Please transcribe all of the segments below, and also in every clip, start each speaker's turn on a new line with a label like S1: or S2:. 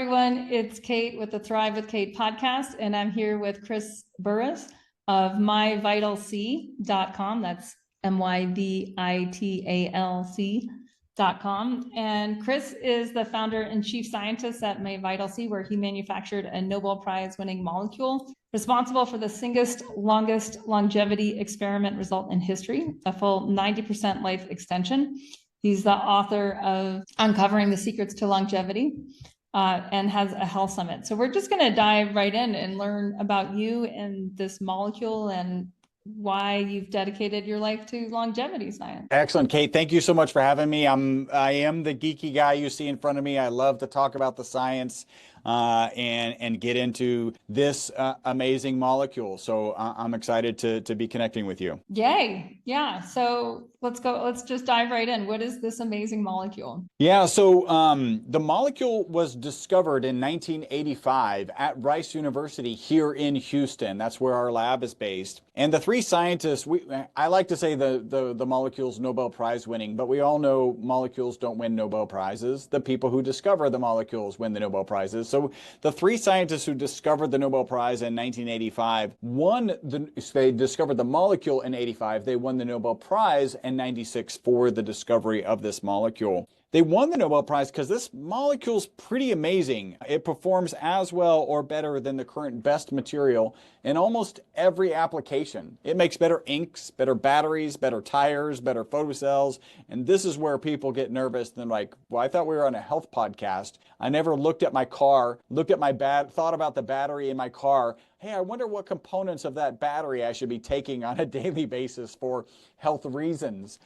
S1: everyone. It's Kate with the Thrive with Kate podcast, and I'm here with Chris Burres of MyVitalC.com. That's MyVitalC.com. And Chris is the founder and chief scientist at MyVitalC, where he manufactured a Nobel Prize-winning molecule responsible for the longest longevity experiment result in history, a full 90% life extension. He's the author of Uncovering the Secrets to Longevity and has a health summit. So we're just going to dive right in and learn about you and this molecule and why you've dedicated your life to longevity science.
S2: Excellent, Kate. Thank you so much for having me. I am the geeky guy you see in front of me. I love to talk about the science and get into this amazing molecule. So I'm excited to be connecting with you.
S1: Yay. Yeah. So let's just dive right in. What is this amazing molecule?
S2: Yeah. So the molecule was discovered in 1985 at Rice University here in Houston. That's where our lab is based. And the three scientists, I like to say the molecule's Nobel Prize-winning, but we all know molecules don't win Nobel Prizes. The people who discover the molecules win the Nobel Prizes. So the three scientists who discovered the Nobel Prize in 1985 they discovered the molecule in 85. They won the Nobel Prize in 96 for the discovery of this molecule. They won the Nobel Prize because this molecule's pretty amazing. It performs as well or better than the current best material in almost every application. It makes better inks, better batteries, better tires, better photocells. And this is where people get nervous. And they're like, well, I thought we were on a health podcast. I never looked at my car, thought about the battery in my car. Hey, I wonder what components of that battery I should be taking on a daily basis for health reasons.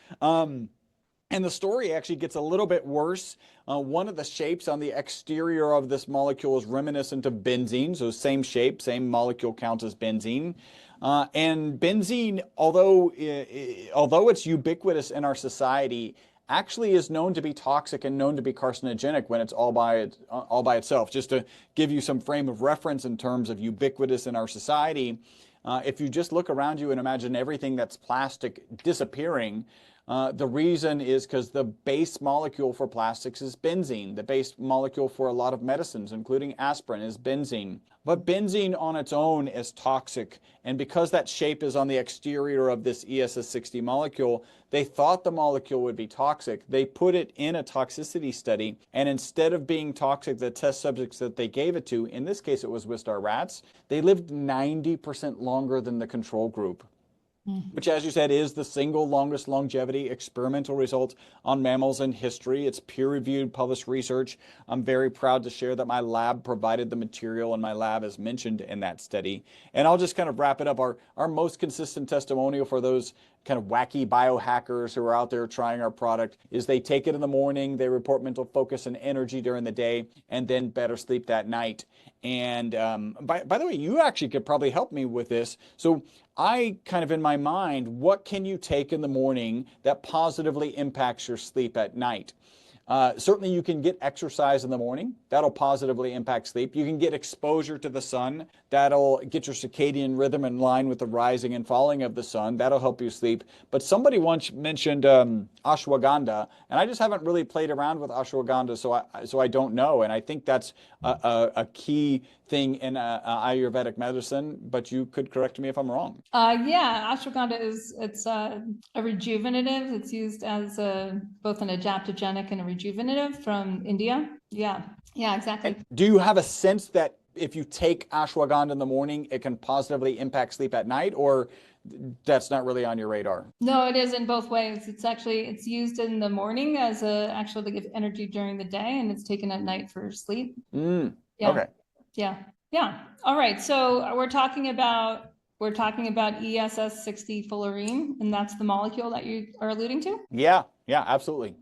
S2: And the story actually gets a little bit worse. One of the shapes on the exterior of this molecule is reminiscent of benzene. So same shape, same molecule counts as benzene. And benzene, although it's ubiquitous in our society, actually is known to be toxic and known to be carcinogenic when it's all by itself. Just to give you some frame of reference in terms of ubiquitous in our society, if you just look around you and imagine everything that's plastic disappearing, the reason is because the base molecule for plastics is benzene. The base molecule for a lot of medicines, including aspirin, is benzene. But benzene on its own is toxic. And because that shape is on the exterior of this ESS60 molecule, they thought the molecule would be toxic. They put it in a toxicity study. And instead of being toxic, the test subjects that they gave it to, in this case it was Wistar rats, they lived 90% longer than the control group, which, as you said, is the single longest longevity experimental result on mammals in history. It's peer-reviewed, published research. I'm very proud to share that my lab provided the material, and my lab is mentioned in that study. And I'll just kind of wrap it up. Our most consistent testimonial for those kind of wacky biohackers who are out there trying our product is they take it in the morning, they report mental focus and energy during the day, and then better sleep that night. And by the way, you actually could probably help me with this. So I kind of in my mind, what can you take in the morning that positively impacts your sleep at night? Certainly you can get exercise in the morning. That'll positively impact sleep. You can get exposure to the sun. That'll get your circadian rhythm in line with the rising and falling of the sun. That'll help you sleep. But somebody once mentioned ashwagandha, and I just haven't really played around with ashwagandha, so I don't know. And I think that's a key thing in Ayurvedic medicine, but you could correct me if I'm wrong.
S1: Yeah, ashwagandha it's a rejuvenative. It's used as both an adaptogenic and a rejuvenative from India. Yeah, exactly.
S2: And do you have a sense that if you take ashwagandha in the morning, it can positively impact sleep at night, or that's not really on your radar?
S1: No, it is in both ways. It's used in the morning as actually to give energy during the day, and it's taken at night for sleep.
S2: Yeah. Okay.
S1: Yeah. All right. So we're talking about ESS60 fullerene, and that's the molecule that you are alluding to?
S2: Yeah, absolutely.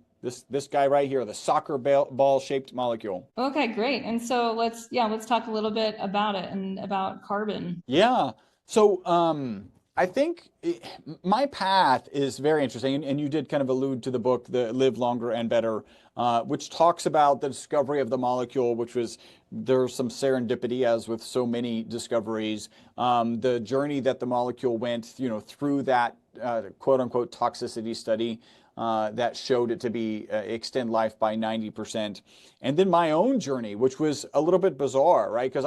S2: This guy right here, the soccer ball shaped molecule.
S1: Okay, great. And so let's talk a little bit about it and about carbon.
S2: Yeah. So I think my path is very interesting, and you did kind of allude to the book, The Live Longer and Better, which talks about the discovery of the molecule, there's some serendipity, as with so many discoveries. The journey that the molecule went, through that quote unquote toxicity study. that showed it to be extend life by 90%. And then my own journey, which was a little bit bizarre, right? Because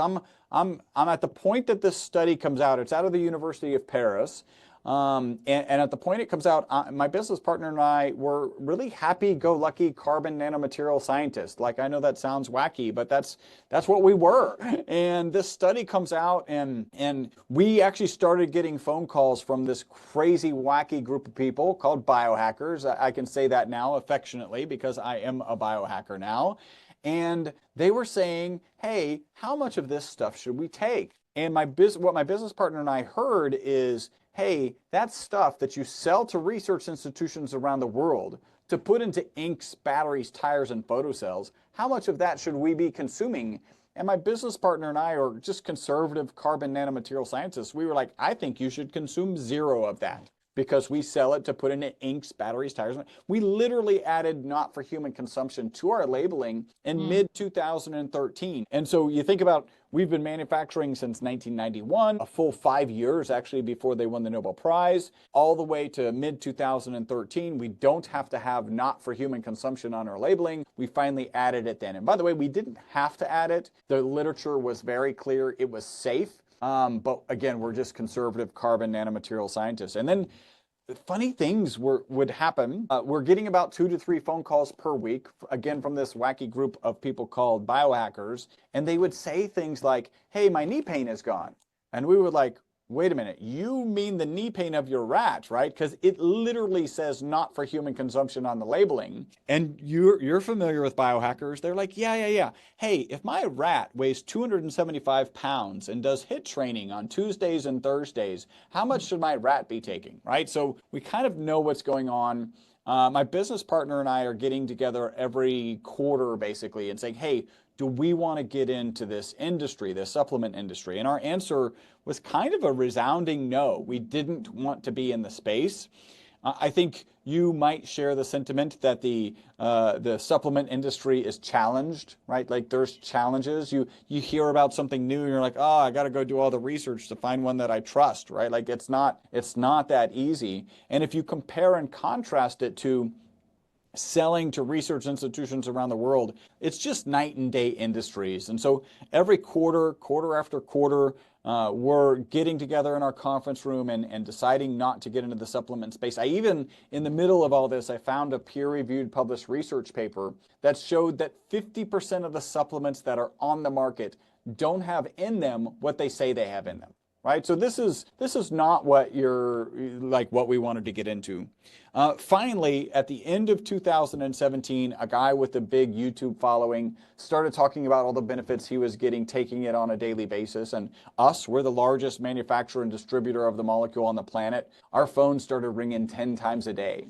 S2: I'm at the point that this study comes out. It's out of the University of Paris. And at the point it comes out, my business partner and I were really happy-go-lucky carbon nanomaterial scientists. Like, I know that sounds wacky, but that's what we were. And this study comes out, and we actually started getting phone calls from this crazy, wacky group of people called biohackers. I can say that now affectionately because I am a biohacker now. And they were saying, hey, how much of this stuff should we take? And what my business partner and I heard is, hey, that stuff that you sell to research institutions around the world to put into inks, batteries, tires, and photocells, how much of that should we be consuming? And my business partner and I are just conservative carbon nanomaterial scientists. We were like, I think you should consume zero of that because we sell it to put into inks, batteries, tires. We literally added not for human consumption to our labeling in mid-2013. And so you think about, we've been manufacturing since 1991, a full 5 years actually before they won the Nobel Prize, all the way to mid-2013. We don't have to have not for human consumption on our labeling. We finally added it then. And by the way, we didn't have to add it. The literature was very clear. It was safe. But again, we're just conservative carbon nanomaterial scientists. And then funny things would happen. We're getting about 2 to 3 phone calls per week, again, from this wacky group of people called biohackers. And they would say things like, hey, my knee pain is gone. And we would like, wait a minute, you mean the knee pain of your rat, right? Because it literally says not for human consumption on the labeling. And you're familiar with biohackers. They're like, yeah. Hey, if my rat weighs 275 pounds and does HIIT training on Tuesdays and Thursdays, how much should my rat be taking, right? So we kind of know what's going on. My business partner and I are getting together every quarter basically and saying, hey, do we want to get into this industry, this supplement industry? And our answer was kind of a resounding no. We didn't want to be in the space. I think you might share the sentiment that the supplement industry is challenged, right? Like there's challenges. You hear about something new and you're like, oh, I got to go do all the research to find one that I trust, right? Like it's not that easy. And if you compare and contrast it to selling to research institutions around the world, it's just night and day industries. And so every quarter after quarter, we're getting together in our conference room and deciding not to get into the supplement space. I even, in the middle of all this, I found a peer-reviewed published research paper that showed that 50% of the supplements that are on the market don't have in them what they say they have in them. Right, so this is not what what we wanted to get into. Finally, at the end of 2017, a guy with a big YouTube following started talking about all the benefits he was getting taking it on a daily basis. And we're the largest manufacturer and distributor of the molecule on the planet. Our phones started ringing 10 times a day.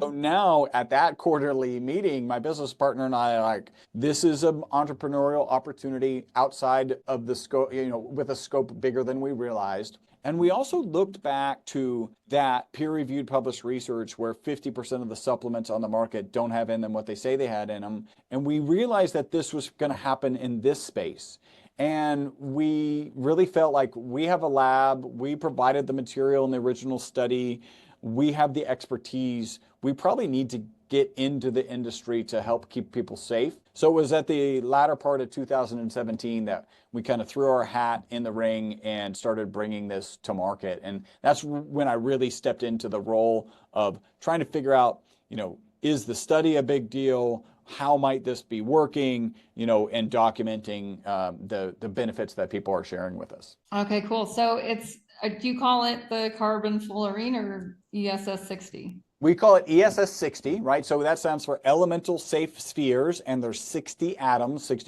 S2: So now at that quarterly meeting, my business partner and I are like, this is an entrepreneurial opportunity outside of the scope, with a scope bigger than we realized. And we also looked back to that peer-reviewed published research where 50% of the supplements on the market don't have in them what they say they had in them. And we realized that this was going to happen in this space. And we really felt like we have a lab, we provided the material in the original study, we have the expertise. We probably need to get into the industry to help keep people safe. So it was at the latter part of 2017 that we kind of threw our hat in the ring and started bringing this to market. And that's when I really stepped into the role of trying to figure out, is the study a big deal? How might this be working, and documenting the benefits that people are sharing with us.
S1: Okay, cool. So do you call it the carbon fullerene or ESS 60?
S2: We call it ESS 60, right? So that stands for elemental safe spheres, and there's 60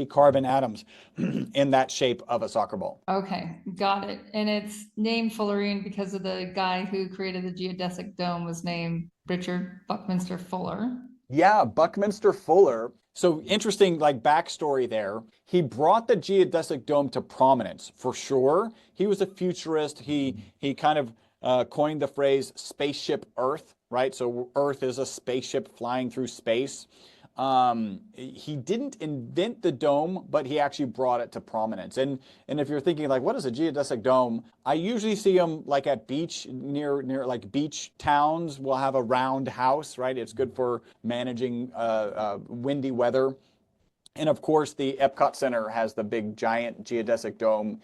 S2: carbon atoms in that shape of a soccer ball.
S1: Okay, got it. And it's named fullerene because of the guy who created the geodesic dome was named Richard Buckminster Fuller.
S2: Yeah, Buckminster Fuller. So interesting, backstory there. He brought the geodesic dome to prominence for sure. He was a futurist. He kind of coined the phrase spaceship Earth, right? So Earth is a spaceship flying through space. he didn't invent the dome, but he actually brought it to prominence. And if you're thinking like, what is a geodesic dome? I usually see them like at beach, near like beach towns will have a round house, right? It's good for managing windy weather. And of course, the Epcot Center has the big giant geodesic dome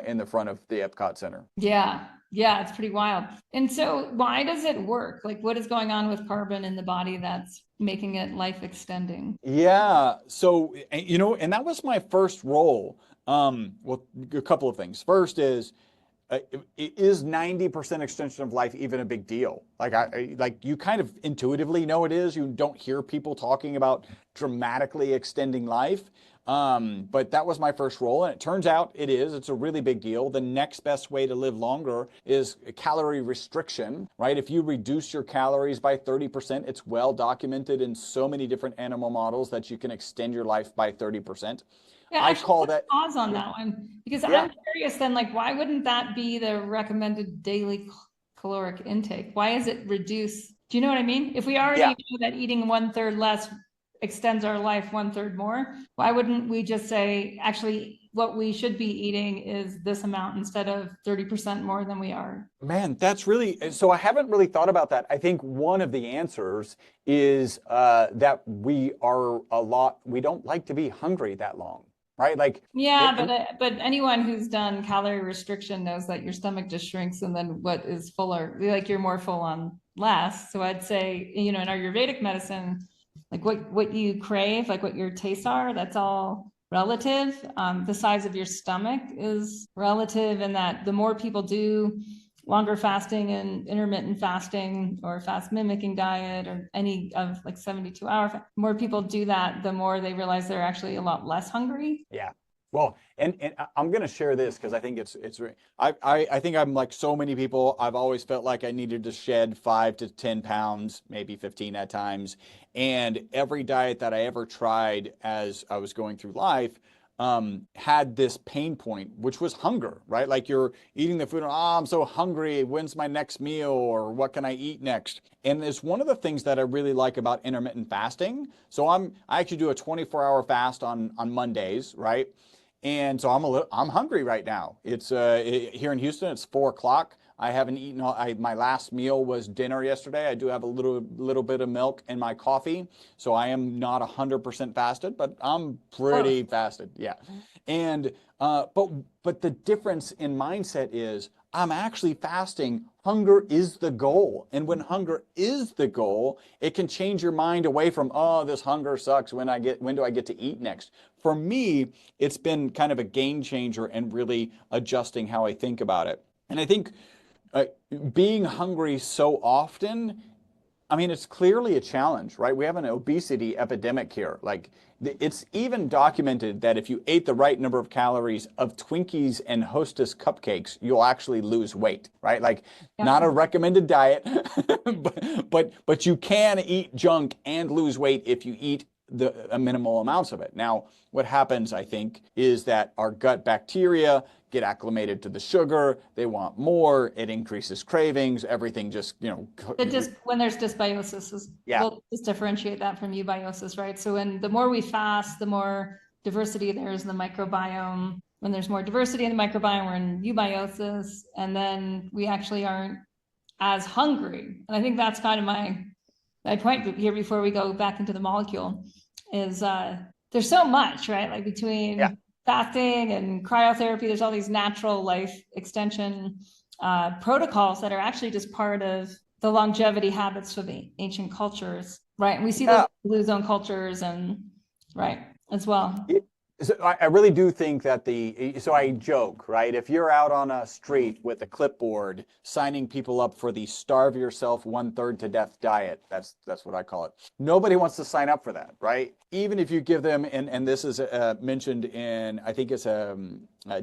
S2: in the front of the Epcot Center.
S1: Yeah. Yeah, it's pretty wild. And so why does it work? Like what is going on with carbon in the body that's making it life extending?
S2: Yeah. So, and that was my first role. Well, a couple of things. First is 90% extension of life even a big deal? Like you kind of intuitively know it is. You don't hear people talking about dramatically extending life. But that was my first role, and it turns out it is. It's a really big deal. The next best way to live longer is calorie restriction, right? If you reduce your calories by 30%, it's well documented in so many different animal models that you can extend your life by 30%.
S1: Yeah,
S2: I call that
S1: pause on that one because I'm curious then, like, why wouldn't that be the recommended daily caloric intake? Why is it reduced? Do you know what I mean? If we already know that eating 1/3 less extends our life 1/3 more, why wouldn't we just say, actually, what we should be eating is this amount instead of 30% more than we are?
S2: Man, that's really, so I haven't really thought about that. I think one of the answers is that we don't like to be hungry that long. Right? Like,
S1: yeah, but anyone who's done calorie restriction knows that your stomach just shrinks, and then what is fuller, like you're more full on less. So I'd say, in Ayurvedic medicine, like what you crave, like what your tastes are, that's all relative. The size of your stomach is relative, in that the more people do longer fasting and intermittent fasting or fast mimicking diet or any of like 72-hour, more people do that, the more they realize they're actually a lot less hungry.
S2: Yeah. Well, and I'm going to share this because I think I think I'm like so many people. I've always felt like I needed to shed 5 to 10 pounds, maybe 15 at times. And every diet that I ever tried as I was going through life had this pain point, which was hunger, right? Like you're eating the food and, I'm so hungry. When's my next meal? Or what can I eat next? And it's one of the things that I really like about intermittent fasting. So I actually do a 24-hour fast on Mondays, right? And so I'm hungry right now. It's here in Houston, it's 4 o'clock. I haven't eaten my last meal was dinner yesterday. I do have a little bit of milk in my coffee. So I am not 100% fasted, but I'm pretty fasted. Yeah. And but the difference in mindset is I'm actually fasting. Hunger is the goal. And when hunger is the goal, it can change your mind away from, oh, this hunger sucks. When do I get to eat next? For me, it's been kind of a game changer and really adjusting how I think about it. And I think being hungry so often, I mean, it's clearly a challenge, right? We have an obesity epidemic here. Like, it's even documented that if you ate the right number of calories of Twinkies and Hostess cupcakes, you'll actually lose weight, right? Like, not a recommended diet, but you can eat junk and lose weight if you eat the minimal amounts of it. Now, what happens, I think, is that our gut bacteria get acclimated to the sugar. They want more. It increases cravings. Everything just,
S1: when there's dysbiosis, we'll just differentiate that from eubiosis, right? So the more we fast, the more diversity there is in the microbiome. When there's more diversity in the microbiome, we're in eubiosis, and then we actually aren't as hungry. And I think that's kind of my point here before we go back into the molecule is there's so much, right? Like between fasting and cryotherapy, there's all these natural life extension protocols that are actually just part of the longevity habits of the ancient cultures, right? And we see those blue zone cultures and as well.
S2: So I really do think that so I joke, right? If you're out on a street with a clipboard signing people up for the starve yourself 1/3 to death diet, that's what I call it. Nobody wants to sign up for that, right? Even if you give them, and this is mentioned in, I think it's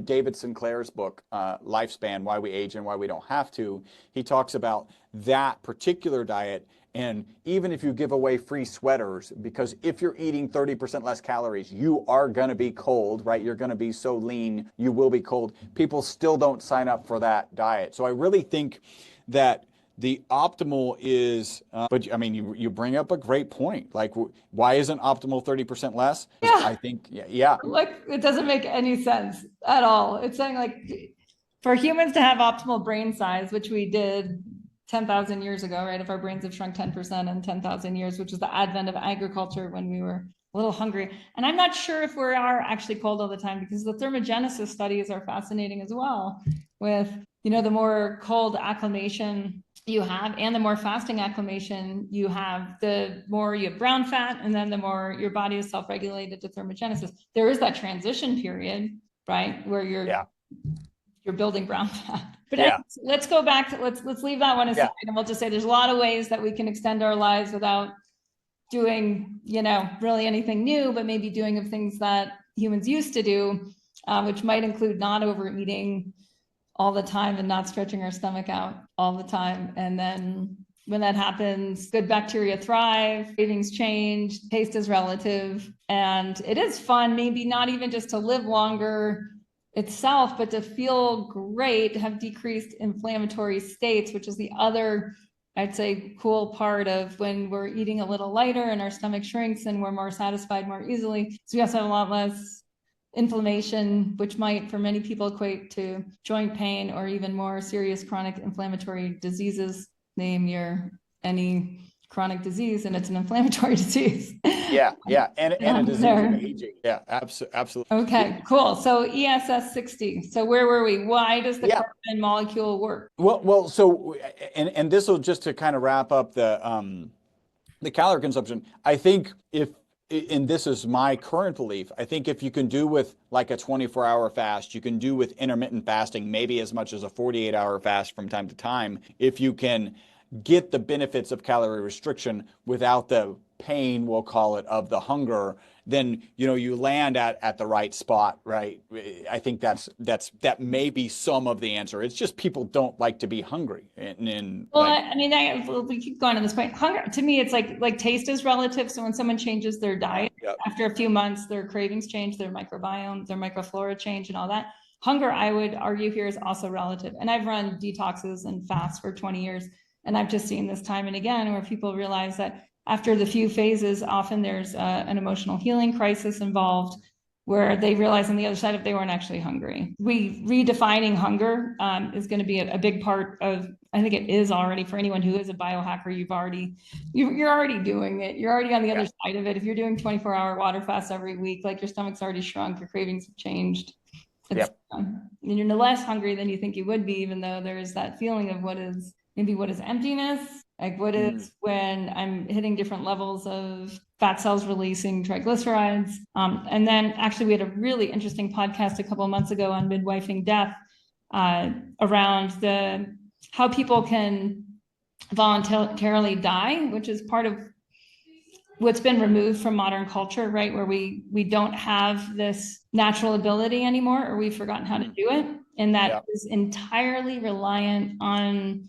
S2: David Sinclair's book, Lifespan, Why We Age and Why We Don't Have to. He talks about that particular diet. And even if you give away free sweaters, because if you're eating 30% less calories, you are going to be cold, right? You're going to be so lean, you will be cold. People still don't sign up for that diet. So I really think that the optimal is, but I mean, you bring up a great point. Like, why isn't optimal 30% less?
S1: Yeah.
S2: I think, yeah.
S1: Like, it doesn't make any sense at all. It's saying like for humans to have optimal brain size, which we did 10,000 years ago, right? If our brains have shrunk 10% in 10,000 years, which is the advent of agriculture when we were a little hungry. And I'm not sure if we are actually cold all the time, because the thermogenesis studies are fascinating as well, with, you know, the more cold acclimation you have and the more fasting acclimation you have, the more you have brown fat, and then the more your body is self-regulated to thermogenesis. There is that transition period, right, where you're building brown fat. But let's go back to, let's leave that one aside, and we'll just say there's a lot of ways that we can extend our lives without doing, you know, really anything new, but maybe doing of things that humans used to do, which might include not overeating all the time and not stretching our stomach out all the time. And then when that happens, good bacteria thrive, cravings change, taste is relative, and it is fun, maybe not even just to live longer itself, but to feel great, to have decreased inflammatory states, which is the other, I'd say, cool part of when we're eating a little lighter and our stomach shrinks and we're more satisfied more easily. So we also have a lot less inflammation, which might for many people equate to joint pain or even more serious chronic inflammatory diseases. Name any chronic disease and it's an inflammatory disease.
S2: And a disease of aging. Yeah, absolutely.
S1: Okay, cool. So ESS 60. So where were we? Why does the carbon molecule work?
S2: Well, so and this will just to kind of wrap up the calorie consumption. I think and this is my current belief, I think if you can do with like a 24-hour fast, you can do with intermittent fasting, maybe as much as a 48-hour fast from time to time, if you can get the benefits of calorie restriction without the pain, we'll call it, of the hunger, then, you know, you land at the right spot, right? I think that may be some of the answer. It's just people don't like to be hungry.
S1: We keep going on this point. Hunger, to me, it's like taste is relative. So when someone changes their diet, after a few months, their cravings change, their microbiome, their microflora change and all that. Hunger, I would argue here, is also relative. And I've run detoxes and fasts for 20 years. And I've just seen this time and again where people realize that after the few phases, often there's an emotional healing crisis involved, where they realize on the other side if they weren't actually hungry. Redefining hunger is going to be a big part of, I think it is already, for anyone who is a biohacker, you're already doing it. You're already on the other side of it. If you're doing 24-hour water fasts every week, like your stomach's already shrunk, your cravings have changed. And you're no less hungry than you think you would be, even though there is that feeling of what is emptiness, like what is when I'm hitting different levels of fat cells releasing triglycerides. And then actually we had a really interesting podcast a couple of months ago on midwifing death, around how people can voluntarily die, which is part of what's been removed from modern culture, right? Where we don't have this natural ability anymore, or we've forgotten how to do it. And that is entirely reliant on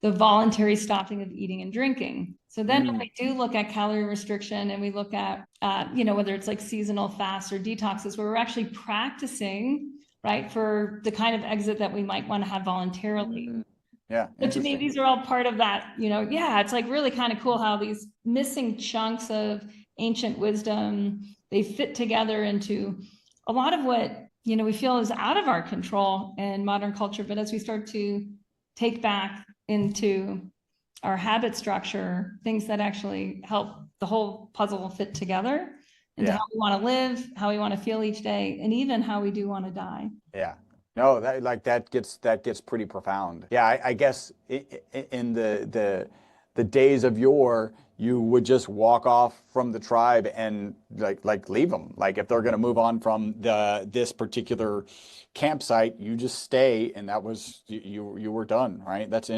S1: the voluntary stopping of eating and drinking. So then when we do look at calorie restriction and we look at, whether it's like seasonal fasts or detoxes, where we're actually practicing, right, for the kind of exit that we might want to have voluntarily. But to me, these are all part of that, it's like really kind of cool how these missing chunks of ancient wisdom, they fit together into a lot of what, we feel is out of our control in modern culture. But as we start to take back into our habit structure, things that actually help the whole puzzle fit together into how we want to live, how we want to feel each day, and even how we do want to die.
S2: No, that gets pretty profound. I guess in the days of yore, you would just walk off from the tribe and like leave them. Like if they're going to move on from this particular campsite, you just stay, and that was you were done, right? That's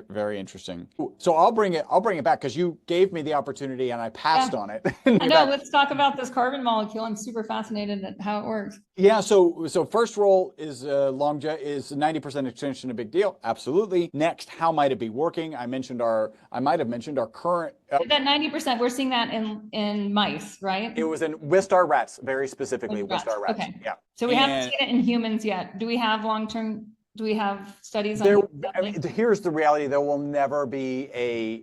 S2: very interesting. So I'll bring it back because you gave me the opportunity and I passed on it.
S1: I know. Let's talk about this carbon molecule. I'm super fascinated at how it works.
S2: So first role is longevity. Is 90% extension a big deal? Absolutely. Next, how might it be working? I might have mentioned our current.
S1: That 90%, we're seeing that in mice, right?
S2: It was in Wistar rats, very specifically Wistar rats.
S1: Okay. So we haven't seen it in humans yet. Do we have long-term Do we have studies on
S2: There,
S1: what's
S2: I mean,
S1: happening?
S2: here's the reality: there will never be a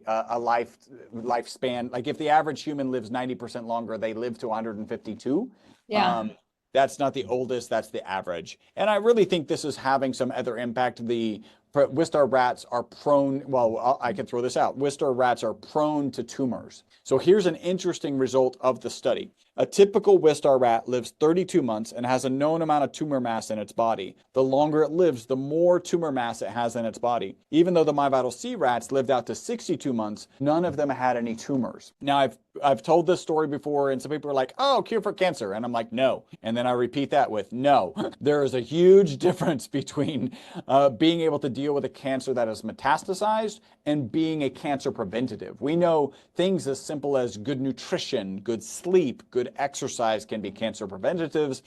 S2: lifespan. Like if the average human lives 90% longer, they live to 152.
S1: Yeah.
S2: Um, that's not the oldest; that's the average. And I really think this is having some other impact. The Wistar rats are prone. Well, I can throw this out. Wistar rats are prone to tumors. So here's an interesting result of the study. A typical Wistar rat lives 32 months and has a known amount of tumor mass in its body. The longer it lives, the more tumor mass it has in its body. Even though the MyVitalC rats lived out to 62 months, none of them had any tumors. Now, I've told this story before, and some people are like, oh, cure for cancer. And I'm like, no. And then I repeat that with no. There is a huge difference between being able to deal with a cancer that is metastasized and being a cancer preventative. We know things as simple as good nutrition, good sleep, good exercise can be cancer preventatives.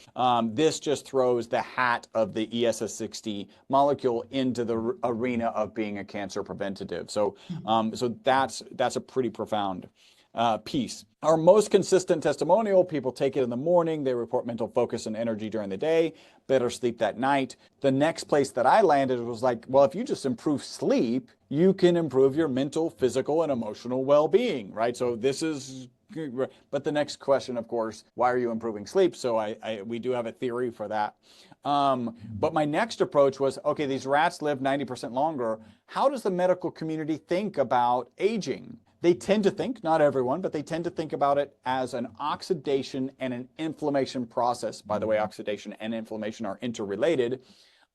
S2: This just throws the hat of the ESS60 molecule into the arena of being a cancer preventative. So, so that's a pretty profound piece. Our most consistent testimonial, people take it in the morning, they report mental focus and energy during the day, better sleep that night. The next place that I landed was like, well, if you just improve sleep, you can improve your mental, physical, and emotional well-being, right? So this is, but the next question, of course, why are you improving sleep? So we do have a theory for that. But my next approach was, okay, these rats live 90% longer. How does the medical community think about aging? They tend to think, not everyone, but they tend to think about it as an oxidation and an inflammation process. By the way, oxidation and inflammation are interrelated.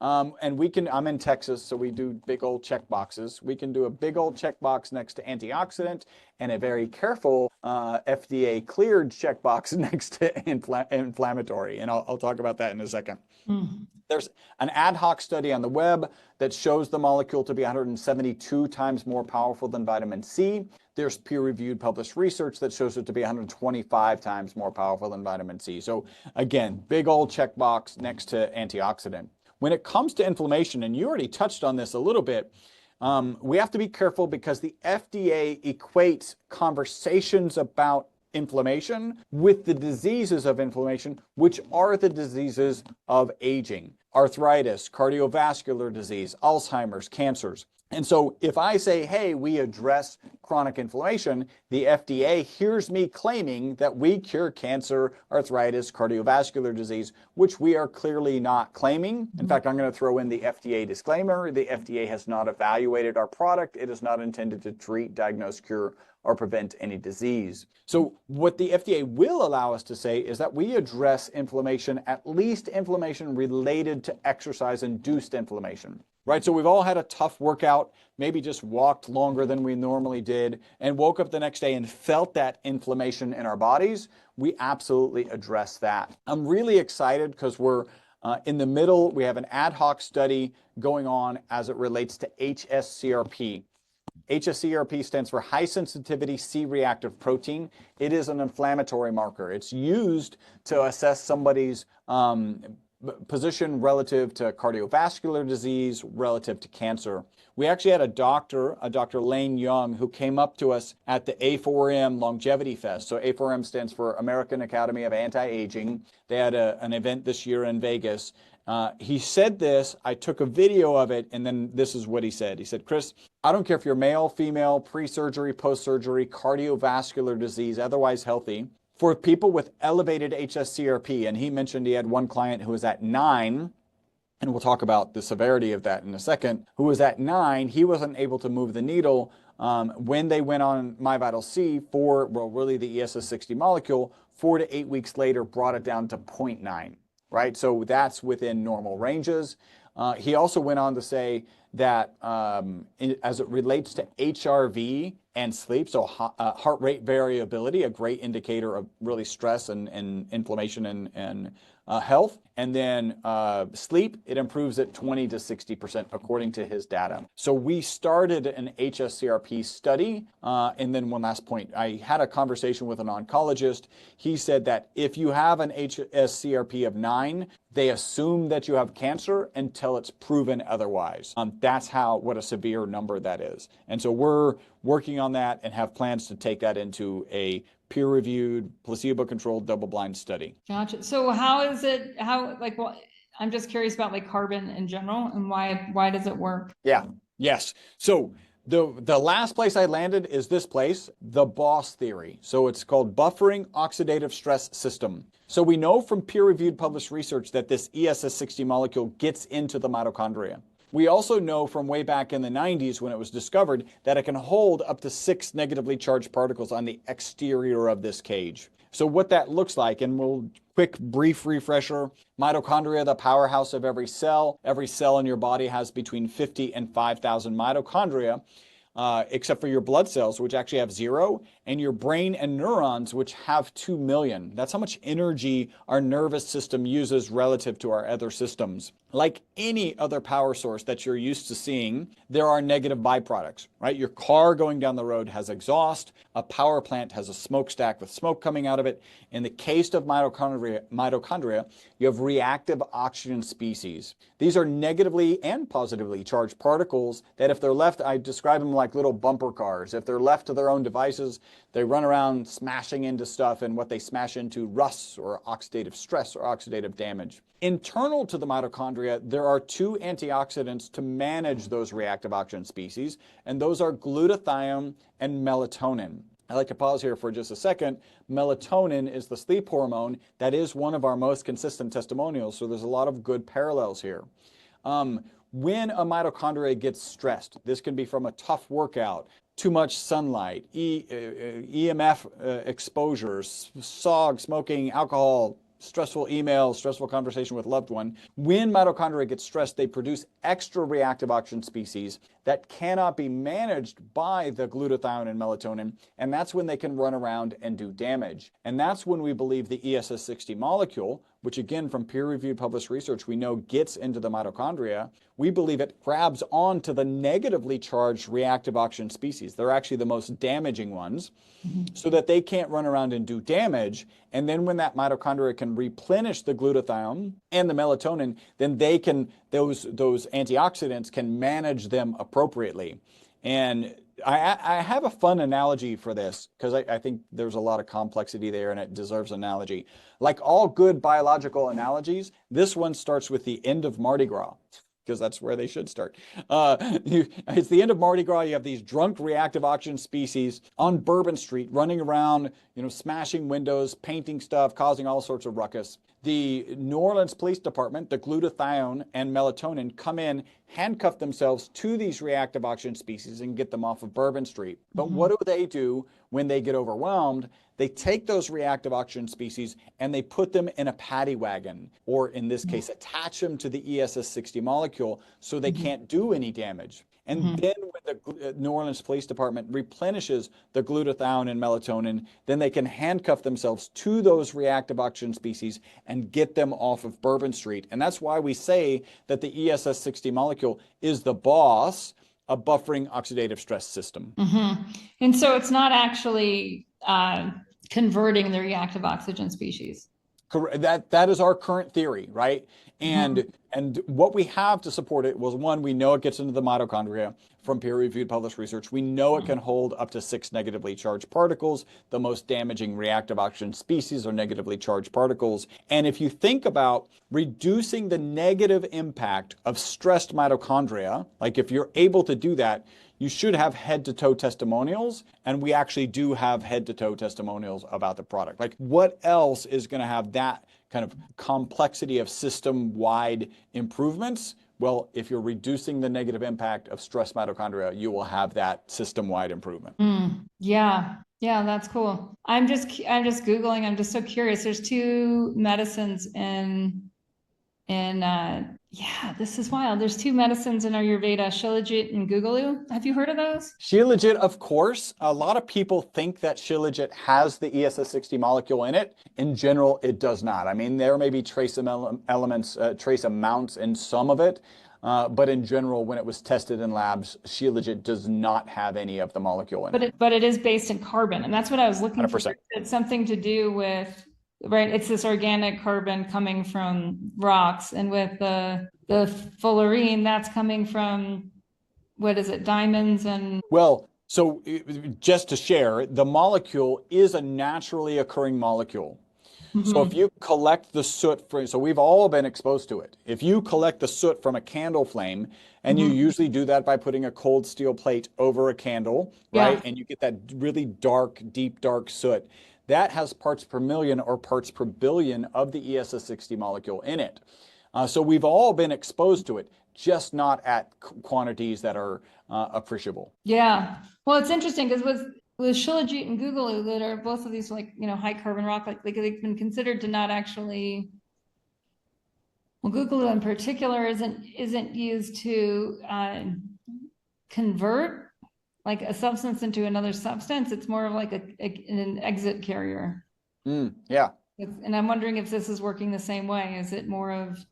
S2: And we can, I'm in Texas, so we do big old check boxes. We can do a big old check box next to antioxidant and a very careful FDA cleared checkbox next to inflammatory. And I'll talk about that in a second.
S1: Mm.
S2: There's an ad hoc study on the web that shows the molecule to be 172 times more powerful than vitamin C. There's peer-reviewed published research that shows it to be 125 times more powerful than vitamin C. So again, big old checkbox next to antioxidant. When it comes to inflammation, and you already touched on this a little bit, we have to be careful because the FDA equates conversations about inflammation with the diseases of inflammation, which are the diseases of aging: arthritis, cardiovascular disease, Alzheimer's, cancers. And so if I say, hey, we address chronic inflammation, the FDA hears me claiming that we cure cancer, arthritis, cardiovascular disease, which we are clearly not claiming. In fact, I'm going to throw in the FDA disclaimer. The FDA has not evaluated our product. It is not intended to treat, diagnose, cure, or prevent any disease. So what the FDA will allow us to say is that we address inflammation, at least inflammation related to exercise-induced inflammation, right? So we've all had a tough workout, maybe just walked longer than we normally did, and woke up the next day and felt that inflammation in our bodies. We absolutely address that. I'm really excited because we're in the middle. We have an ad hoc study going on as it relates to HSCRP. HSCRP stands for high sensitivity C-reactive protein. It is an inflammatory marker. It's used to assess somebody's position relative to cardiovascular disease, relative to cancer. We actually had a Dr. Lane Young, who came up to us at the A4M Longevity Fest. So A4M stands for American Academy of Anti-Aging. They had an event this year in Vegas. He said this, I took a video of it, and then this is what he said. He said, Chris, I don't care if you're male, female, pre-surgery, post-surgery, cardiovascular disease, otherwise healthy, for people with elevated HSCRP, and he mentioned he had one client who was at 9, and we'll talk about the severity of that in a second, who was at 9, he wasn't able to move the needle. When they went on MyVitalC for, well, really the ESS60 molecule, 4 to 8 weeks later, brought it down to 0.9. Right? So that's within normal ranges. He also went on to say that as it relates to HRV and sleep, so heart rate variability, a great indicator of really stress and inflammation and health. And then sleep, it improves at 20 to 60% according to his data. So we started an HSCRP study. And then one last point, I had a conversation with an oncologist. He said that if you have an HSCRP of 9, they assume that you have cancer until it's proven otherwise. That's what a severe number that is. And so we're working on that and have plans to take that into a peer-reviewed, placebo-controlled, double-blind study.
S1: Gotcha. So how is it, well, I'm just curious about like carbon in general and why does it work?
S2: Yeah. Yes. So the last place I landed is this place, the BOSS theory. So it's called buffering oxidative stress system. So we know from peer-reviewed published research that this ESS60 molecule gets into the mitochondria. We also know from way back in the 90s when it was discovered that it can hold up to 6 negatively charged particles on the exterior of this cage. So what that looks like, and we'll quick brief refresher, mitochondria, the powerhouse of every cell. Every cell in your body has between 50 and 5,000 mitochondria. Except for your blood cells, which actually have 0, and your brain and neurons, which have 2 million. That's how much energy our nervous system uses relative to our other systems. Like any other power source that you're used to seeing, there are negative byproducts, right? Your car going down the road has exhaust. A power plant has a smokestack with smoke coming out of it. In the case of mitochondria, you have reactive oxygen species. These are negatively and positively charged particles that if they're left, I describe them like little bumper cars. If they're left to their own devices, they run around smashing into stuff, and what they smash into rusts or oxidative stress or oxidative damage. Internal to the mitochondria, there are 2 antioxidants to manage those reactive oxygen species, and those are glutathione and melatonin. I like to pause here for just a second. Melatonin is the sleep hormone. That is one of our most consistent testimonials, so there's a lot of good parallels here. When a mitochondria gets stressed, this can be from a tough workout, too much sunlight, EMF exposures, SOG, smoking, alcohol, stressful email, stressful conversation with loved one. When mitochondria get stressed, they produce extra reactive oxygen species that cannot be managed by the glutathione and melatonin, and that's when they can run around and do damage. And that's when we believe the ESS60 molecule, which again from peer-reviewed published research we know gets into the mitochondria, we believe it grabs onto the negatively charged reactive oxygen species. They're actually the most damaging ones, so that they can't run around and do damage. And then when that mitochondria can replenish the glutathione and the melatonin, then they can, those antioxidants can manage them appropriately. And I have a fun analogy for this because I think there's a lot of complexity there and it deserves an analogy. Like all good biological analogies, this one starts with the end of Mardi Gras, because that's where they should start. It's the end of Mardi Gras. You have these drunk reactive oxygen species on Bourbon Street running around, smashing windows, painting stuff, causing all sorts of ruckus. The New Orleans Police Department, the glutathione and melatonin come in, handcuff themselves to these reactive oxygen species and get them off of Bourbon Street. But what do they do when they get overwhelmed? They take those reactive oxygen species and they put them in a paddy wagon, or in this case, attach them to the ESS60 molecule so they can't do any damage. And then when the New Orleans Police Department replenishes the glutathione and melatonin, then they can handcuff themselves to those reactive oxygen species and get them off of Bourbon Street. And that's why we say that the ESS60 molecule is the boss, a buffering oxidative stress system.
S1: And so it's not actually converting the reactive oxygen species.
S2: Correct. That is our current theory, right? And what we have to support it was, one, we know it gets into the mitochondria from peer-reviewed published research. We know it can hold up to 6 negatively charged particles. The most damaging reactive oxygen species are negatively charged particles. And if you think about reducing the negative impact of stressed mitochondria, like if you're able to do that, you should have head-to-toe testimonials, and we actually do have head-to-toe testimonials about the product. Like, what else is going to have that kind of complexity of system-wide improvements? Well, if you're reducing the negative impact of stress mitochondria, you will have that system-wide improvement.
S1: Yeah, that's cool. I'm just Googling. I'm just so curious. There's 2 medicines yeah, this is wild. There's 2 medicines in Ayurveda, Shilajit and Guggulu. Have you heard of those?
S2: Shilajit, of course. A lot of people think that Shilajit has the ESS60 molecule in it. In general, it does not. I mean, there may be trace elements, trace amounts in some of it, but in general, when it was tested in labs, Shilajit does not have any of the molecule in it.
S1: But it is based in carbon, and that's what I was looking
S2: 100%.
S1: for. It's something to do with, right? It's this organic carbon coming from rocks, and with the fullerene, that's coming from, what is it, diamonds and...
S2: Well, so just to share, the molecule is a naturally occurring molecule. So if
S1: Mhm.
S2: you collect the soot so we've all been exposed to it. If you collect the soot from a candle flame, and you
S1: Mhm.
S2: usually do that by putting a cold steel plate over a candle, right?
S1: Yeah.
S2: And you get that really dark, deep, dark soot. That has parts per million or parts per billion of the ESS60 molecule in it. So we've all been exposed to it, just not at quantities that are appreciable.
S1: Yeah. Well, it's interesting because with Shilajit and Google that are both of these like, high carbon rock, like they've been considered to not actually, well, Google in particular isn't used to convert like a substance into another substance. It's more of like an exit carrier.
S2: Yeah.
S1: And I'm wondering if this is working the same way. Is it more of,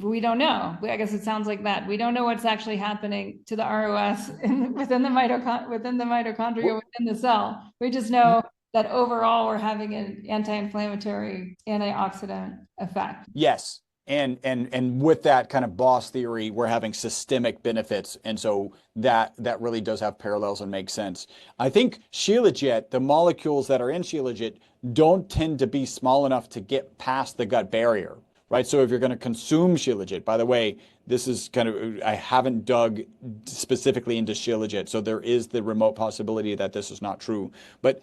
S1: we don't know. I guess it sounds like that. We don't know what's actually happening to the ROS within the mitochondria, within the cell. We just know that overall we're having an anti-inflammatory, antioxidant effect.
S2: Yes. And with that kind of boss theory, we're having systemic benefits. And so that really does have parallels and makes sense. I think Shilajit, the molecules that are in Shilajit, don't tend to be small enough to get past the gut barrier, right? So if you're going to consume Shilajit, by the way, this is kind of, I haven't dug specifically into Shilajit, so there is the remote possibility that this is not true. But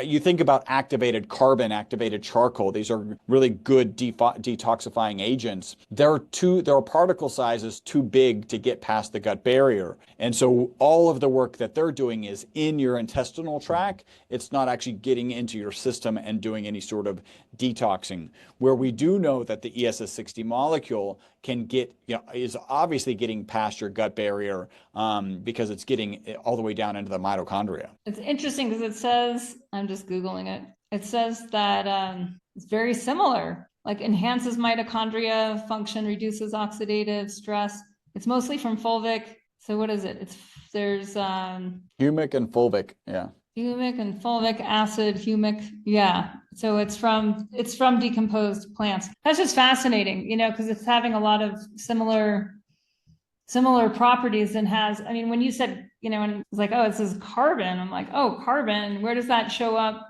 S2: you think about activated carbon, activated charcoal. These are really good detoxifying agents. There are particle sizes too big to get past the gut barrier. And so all of the work that they're doing is in your intestinal tract. It's not actually getting into your system and doing any sort of detoxing. Where we do know that the ESS60 molecule can get, is obviously getting past your gut barrier because it's getting all the way down into the mitochondria.
S1: It's interesting because it says, I'm just Googling it. It says that it's very similar, like enhances mitochondria function, reduces oxidative stress. It's mostly from fulvic. So what is it? There's
S2: Humic and fulvic, yeah.
S1: humic and fulvic acid, humic. Yeah. So it's from decomposed plants. That's just fascinating, because it's having a lot of similar properties and I mean, when you said, and it's like, oh, it says carbon. I'm like, oh, carbon, where does that show up?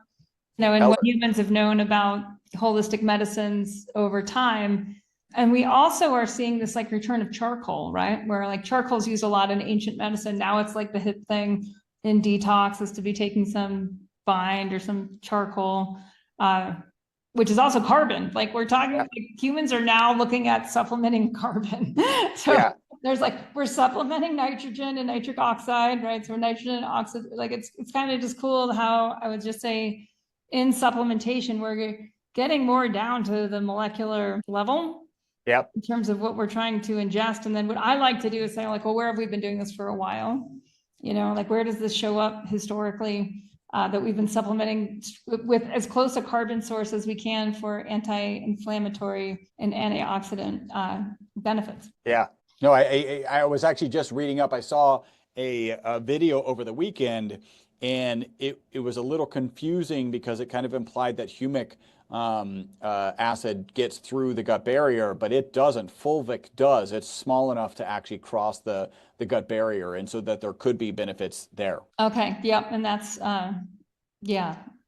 S1: And what humans have known about holistic medicines over time. And we also are seeing this like return of charcoal, right? Where like charcoal's used a lot in ancient medicine. Now it's like the hip thing in detox is to be taking some bind or some charcoal, which is also carbon. Like we're talking, like humans are now looking at supplementing carbon. So
S2: yeah.
S1: There's like, we're supplementing nitrogen and nitric oxide, right? So nitrogen and oxide, like it's kind of just cool how I would just say in supplementation, we're getting more down to the molecular level.
S2: Yep.
S1: In terms of what we're trying to ingest. And then what I like to do is say like, well, where have we been doing this for a while? Like where does this show up historically? That we've been supplementing with as close a carbon source as we can for anti-inflammatory and antioxidant benefits.
S2: Yeah. No, I was actually just reading up. I saw a video over the weekend, and it was a little confusing because it kind of implied that humic acid gets through the gut barrier, but it doesn't. Fulvic does. It's small enough to actually cross the gut barrier, and so that there could be benefits there.
S1: Okay. Yep. And that's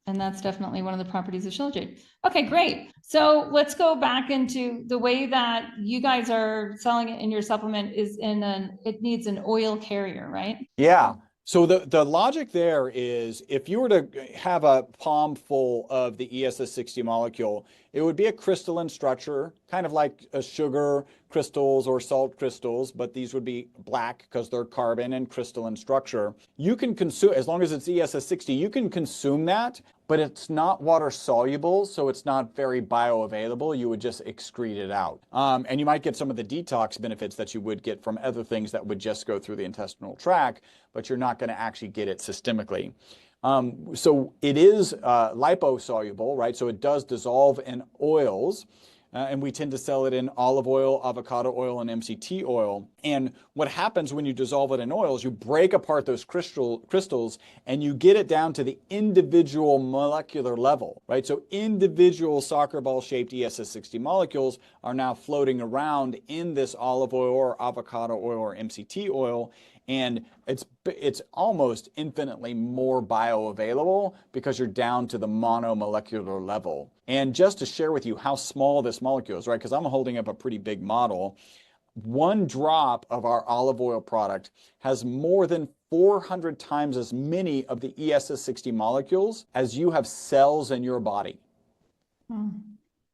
S1: and that's definitely one of the properties of Shilajit. Okay, great. So let's go back into the way that you guys are selling it in your supplement is it needs an oil carrier, right?
S2: Yeah. So the logic there is if you were to have a palm full of the ESS60 molecule, it would be a crystalline structure, kind of like a sugar crystals or salt crystals, but these would be black because they're carbon and crystalline structure. You can consume, as long as it's ESS60, you can consume that, but it's not water soluble, so it's not very bioavailable. You would just excrete it out. And you might get some of the detox benefits that you would get from other things that would just go through the intestinal tract, but you're not going to actually get it systemically. So it is liposoluble, right? So it does dissolve in oils. And we tend to sell it in olive oil, avocado oil, and MCT oil. And what happens when you dissolve it in oils, you break apart those crystals and you get it down to the individual molecular level, right? So individual soccer ball shaped ESS60 molecules are now floating around in this olive oil or avocado oil or MCT oil. And it's almost infinitely more bioavailable because you're down to the monomolecular level. And just to share with you how small this molecule is, right? Because I'm holding up a pretty big model. One drop of our olive oil product has more than 400 times as many of the ESS60 molecules as you have cells in your body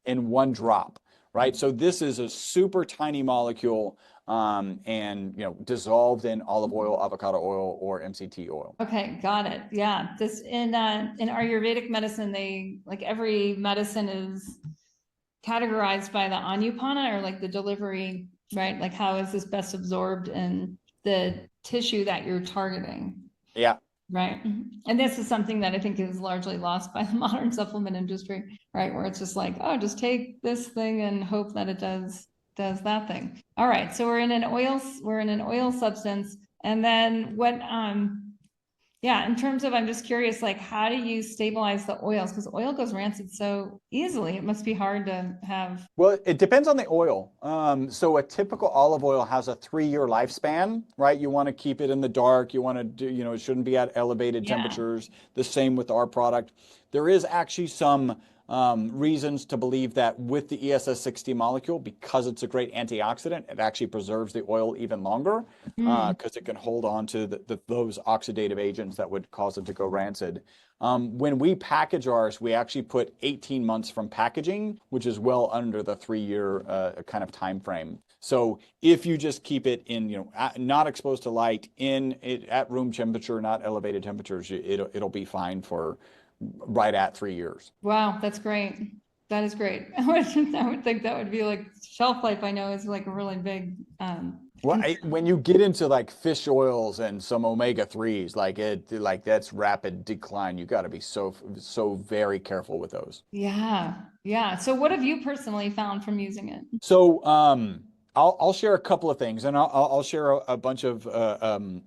S2: in one drop, right? So this is a super tiny molecule, and dissolved in olive oil, avocado oil, or MCT oil.
S1: Okay, got it. Yeah, this in Ayurvedic medicine, they like every medicine is categorized by the anupana, or like the delivery, right? Like how is this best absorbed in the tissue that you're targeting?
S2: Yeah.
S1: Right. And this is something that I think is largely lost by the modern supplement industry, right? Where it's just like, oh, just take this thing and hope that it does that thing. All right. So we're in an oil substance. And then what yeah, in terms of, I'm just curious, like, how do you stabilize the oils? Because oil goes rancid so easily. It must be hard to have.
S2: Well, it depends on the oil. So a typical olive oil has a 3-year lifespan, right? You want to keep it in the dark. You want to do, it shouldn't be at elevated temperatures. The same with our product. There is actually some reasons to believe that with the ESS60 molecule, because it's a great antioxidant, it actually preserves the oil even longer, because it can hold on to those oxidative agents that would cause it to go rancid. When we package ours, we actually put 18 months from packaging, which is well under the 3-year kind of time frame. So if you just keep it in, not exposed to light, at room temperature, not elevated temperatures, it'll be fine for right at 3 years.
S1: Wow, that's great. That is great. I would think that would be like shelf life. I know is like a really big.
S2: Well, when you get into like fish oils and some omega-3s, like that's rapid decline. You got to be so very careful with those.
S1: Yeah, yeah. So what have you personally found from using it?
S2: So I'll share a couple of things, and I'll share a bunch of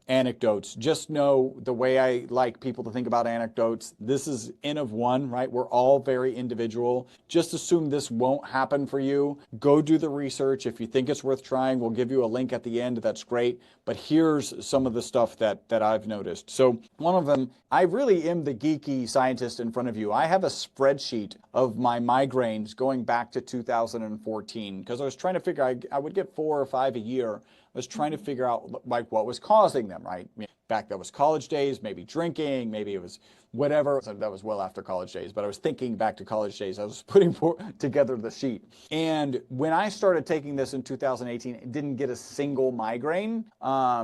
S2: anecdotes. Just know the way I like people to think about anecdotes. This is N of one, right? We're all very individual. Just assume this won't happen for you. Go do the research. If you think it's worth trying, we'll give you a link at the end. That's great. But here's some of the stuff that I've noticed. So one of them, I really am the geeky scientist in front of you. I have a spreadsheet of my migraines going back to 2014 because I was trying to figure, I would get 4 or 5 a year. I was trying to figure out like what was causing them, right? Back that was college days, maybe drinking, maybe it was whatever. That was well after college days, but I was thinking back to college days. I was putting together the sheet. And when I started taking this in 2018, it didn't get a single migraine. My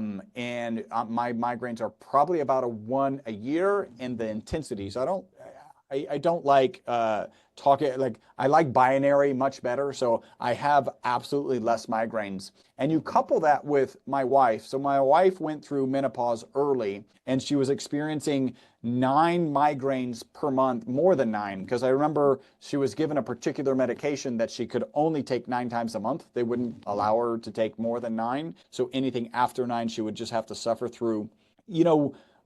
S2: migraines are probably about 1 a year in the intensity. So I don't like talking, like I like binary much better. So I have absolutely less migraines. And you couple that with my wife. So my wife went through menopause early and she was experiencing 9 migraines per month, more than 9, because I remember she was given a particular medication that she could only take 9 times a month. They wouldn't allow her to take more than 9. So anything after 9, she would just have to suffer through.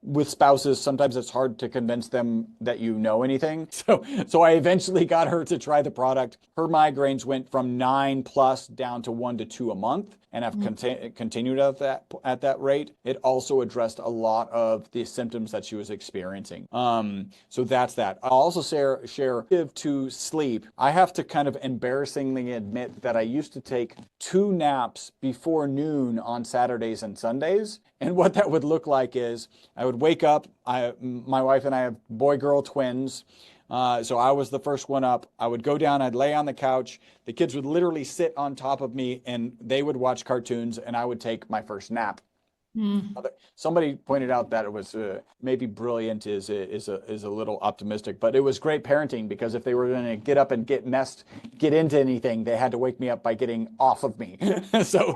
S2: With spouses, sometimes it's hard to convince them that you know anything. So I eventually got her to try the product. Her migraines went from 9 plus down to 1 to 2 a month, and have continued at that rate. It also addressed a lot of the symptoms that she was experiencing. So that's that. I'll also share to sleep. I have to kind of embarrassingly admit that I used to take 2 naps before noon on Saturdays and Sundays. And what that would look like is I would wake up. My wife and I have boy-girl twins. So I was the first one up. I would go down, I'd lay on the couch. The kids would literally sit on top of me and they would watch cartoons and I would take my first nap. Somebody pointed out that it was maybe brilliant is a little optimistic, but it was great parenting because if they were going to get up and get into anything, they had to wake me up by getting off of me. So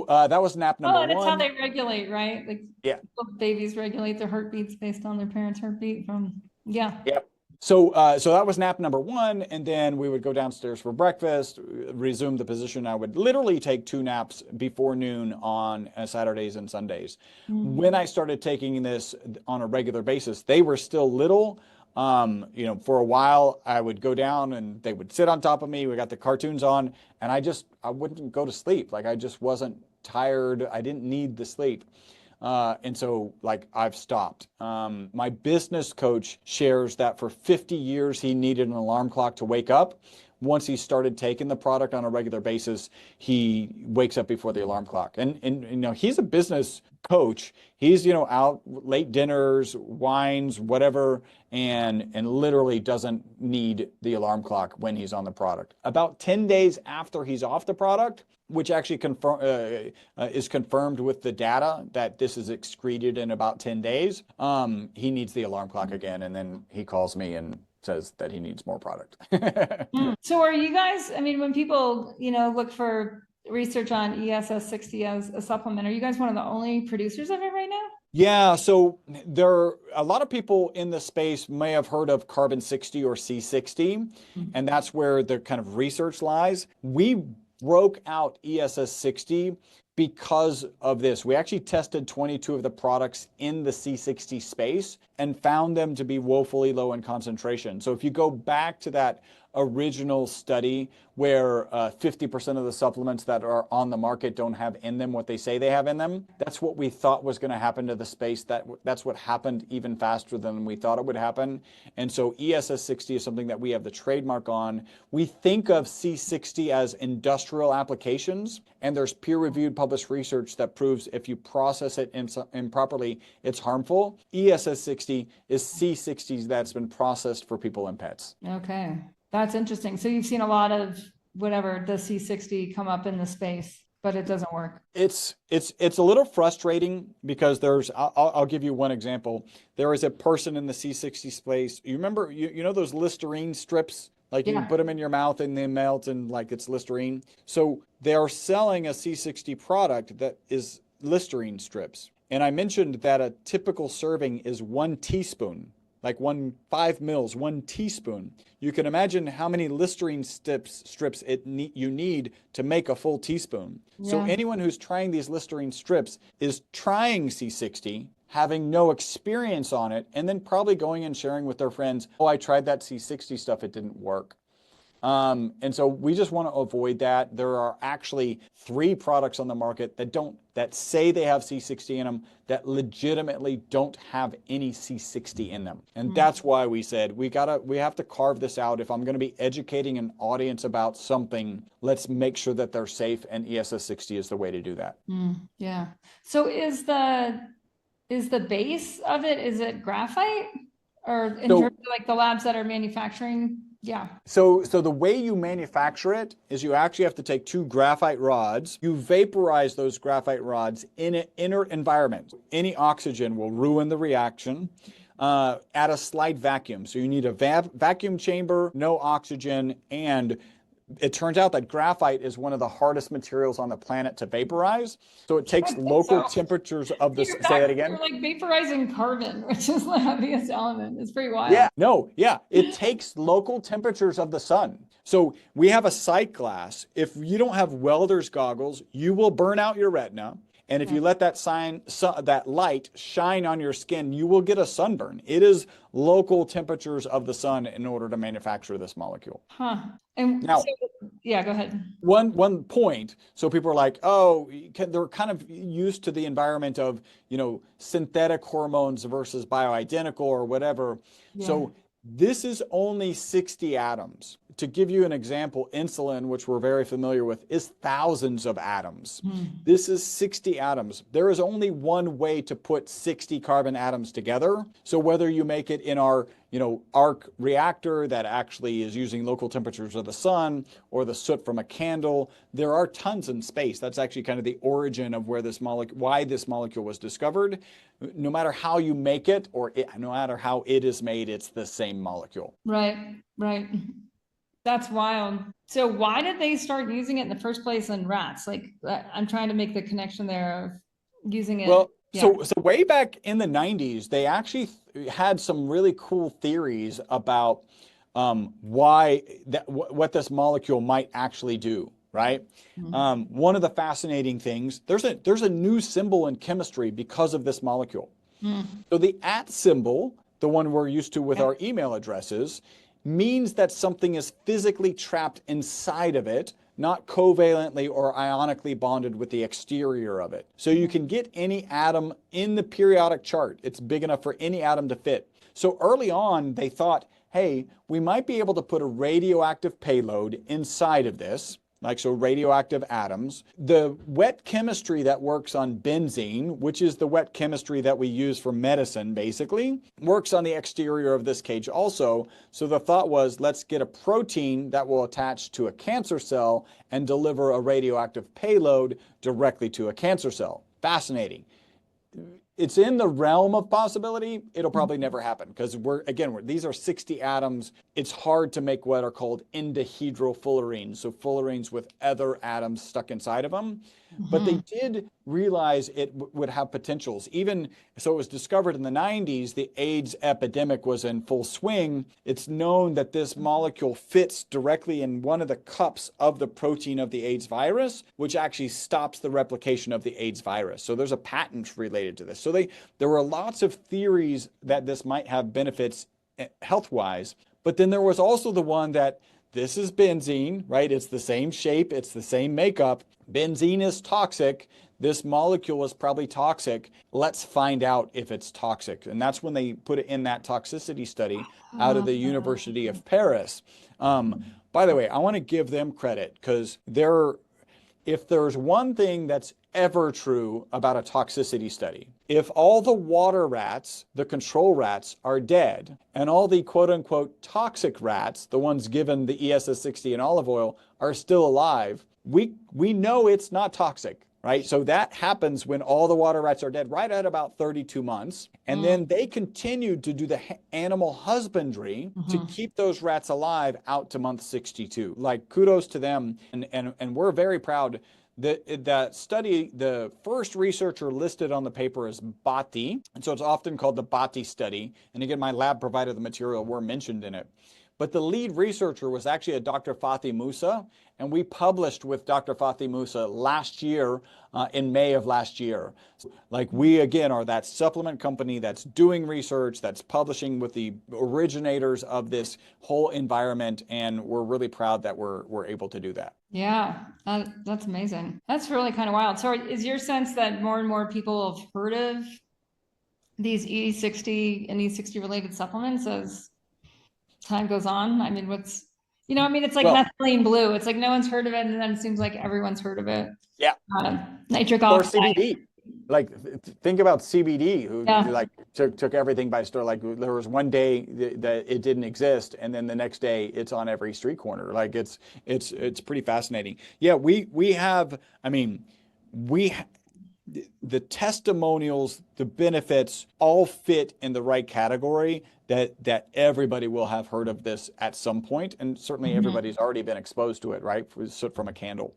S2: that was nap number one.
S1: Oh, that's how they regulate, right? Like,
S2: yeah,
S1: babies regulate their heartbeats based on their parents' heartbeat from, yeah.
S2: Yep. So that was nap number 1, and then we would go downstairs for breakfast, resume the position. I would literally take 2 naps before noon on Saturdays and Sundays. When I started taking this on a regular basis, they were still little. For a while, I would go down and they would sit on top of me. We got the cartoons on, and I wouldn't go to sleep. Like I just wasn't tired. I didn't need the sleep. And so like I've stopped. My business coach shares that for 50 years, he needed an alarm clock to wake up. Once he started taking the product on a regular basis, he wakes up before the alarm clock. And you know, he's a business coach. He's, you know, out late dinners, wines, whatever, and literally doesn't need the alarm clock when he's on the product. About 10 days after he's off the product, which actually is confirmed with the data that this is excreted in about 10 days, he needs the alarm clock again. And then he calls me and says that he needs more product.
S1: So are you guys, I mean, when people, you know, look for research on ESS60 as a supplement, are you guys one of the only producers of it right now?
S2: Yeah, so there are a lot of people in the space may have heard of carbon 60 or C60, and that's where the kind of research lies. We broke out ESS60 because of this. We actually tested 22 of the products in the C60 space and found them to be woefully low in concentration. So if you go back to that original study where 50% of the supplements that are on the market don't have in them what they say they have in them, that's what we thought was going to happen to the space. That's what happened even faster than we thought it would happen. And so ESS60 is something that we have the trademark on. We think of C60 as industrial applications, and there's peer-reviewed published research that proves if you process it improperly, it's harmful. ESS60 is C60 that's been processed for people and pets.
S1: Okay. That's interesting. So you've seen a lot of whatever the C60 come up in the space, but it doesn't work.
S2: It's a little frustrating because I'll give you one example. There is a person in the C60 space. You remember, you know those Listerine strips? Like you can put them in your mouth and they melt and like it's Listerine. So they are selling a C60 product that is Listerine strips. And I mentioned that a typical serving is 1 teaspoon. Like 5 mils, 1 teaspoon. You can imagine how many Listerine strips you need to make a full teaspoon. Yeah. So anyone who's trying these Listerine strips is trying C60, having no experience on it, and then probably going and sharing with their friends, oh, I tried that C60 stuff, it didn't work. And so we just want to avoid that. There are actually 3 products on the market that say they have C60 in them that legitimately don't have any C60 in them. And that's why we said we have to carve this out. If I'm going to be educating an audience about something, let's make sure that they're safe, and ESS60 is the way to do that.
S1: Yeah. So is the base of it, is it graphite, or in terms of like the labs that are manufacturing? Yeah.
S2: So the way you manufacture it is you actually have to take 2 graphite rods. You vaporize those graphite rods in an inert environment. Any oxygen will ruin the reaction at a slight vacuum. So you need a vacuum chamber, no oxygen, and it turns out that graphite is one of the hardest materials on the planet to vaporize. So it takes local temperatures of the, say that again.
S1: You're like vaporizing carbon, which is the heaviest element. It's pretty wild.
S2: Yeah, it takes local temperatures of the sun. So we have a sight glass. If you don't have welder's goggles, you will burn out your retina. And if you let that light shine on your skin, you will get a sunburn. It is local temperatures of the sun in order to manufacture this molecule.
S1: And now, go ahead.
S2: One point. So people are like, oh, they're kind of used to the environment of, you know, synthetic hormones versus bioidentical or whatever. Yeah. So this is only 60 atoms. To give you an example, insulin, which we're very familiar with, is thousands of atoms. This is 60 atoms. There is only one way to put 60 carbon atoms together. So whether you make it in our, arc reactor that actually is using local temperatures of the sun, or the soot from a candle, there are tons in space. That's actually kind of the origin of where why this molecule was discovered. No matter how you make it, no matter how it is made, it's the same molecule.
S1: Right. That's wild. So why did they start using it in the first place in rats? Like, I'm trying to make the connection there of using it.
S2: Well, so way back in the 90s, they actually had some really cool theories about what this molecule might actually do, right? One of the fascinating things, there's a new symbol in chemistry because of this molecule. So the @ symbol, the one we're used to with our email addresses, means that something is physically trapped inside of it, not covalently or ionically bonded with the exterior of it. So you can get any atom in the periodic chart. It's big enough for any atom to fit. So early on, they thought, hey, we might be able to put a radioactive payload inside of this, like so radioactive atoms. The wet chemistry that works on benzene, which is the wet chemistry that we use for medicine basically, works on the exterior of this cage also. So the thought was, let's get a protein that will attach to a cancer cell and deliver a radioactive payload directly to a cancer cell. Fascinating. It's in the realm of possibility. It'll probably never happen because these are 60 atoms. It's hard to make what are called endahedral fullerenes. So fullerenes with other atoms stuck inside of them. But they did realize it would have potentials. Even so, it was discovered in the 90s, the AIDS epidemic was in full swing. It's known that this molecule fits directly in one of the cups of the protein of the AIDS virus, which actually stops the replication of the AIDS virus. So there's a patent related to this. So there were lots of theories that this might have benefits health-wise. But then there was also the one that this is benzene, right? It's the same shape, it's the same makeup. Benzene is toxic. This molecule is probably toxic. Let's find out if it's toxic. And that's when they put it in that toxicity study out of the University of Paris. By the way, I want to give them credit because if there's one thing that's ever true about a toxicity study, if all the water rats, the control rats, are dead, and all the quote unquote toxic rats, the ones given the ESS60 and olive oil, are still alive, we know it's not toxic, right? So that happens when all the water rats are dead, right at about 32 months. And then they continued to do the animal husbandry to keep those rats alive out to month 62. Like, kudos to them. And we're very proud. That study, the first researcher listed on the paper is Bhatti. And so it's often called the Bhatti study. And again, my lab provided the material, were mentioned in it. But the lead researcher was actually a Dr. Fathi Musa, and we published with Dr. Fathi Musa last year, in May of last year. Like, we, again, are that supplement company that's doing research, that's publishing with the originators of this whole environment, and we're really proud that we're able to do that.
S1: Yeah, that's amazing. That's really kind of wild. So is your sense that more and more people have heard of these E60 and E60 related supplements as time goes on? I mean, it's like methylene blue. It's like no one's heard of it, and then it seems like everyone's heard of it.
S2: Yeah.
S1: Nitric
S2: Or
S1: oxide.
S2: CBD. Like, think about CBD, who like took everything by storm. Like, there was one day that it didn't exist, and then the next day it's on every street corner. Like, it's pretty fascinating. Yeah, we have. I mean, the testimonials, the benefits, all fit in the right category. That everybody will have heard of this at some point, and certainly everybody's already been exposed to it, right? From a candle.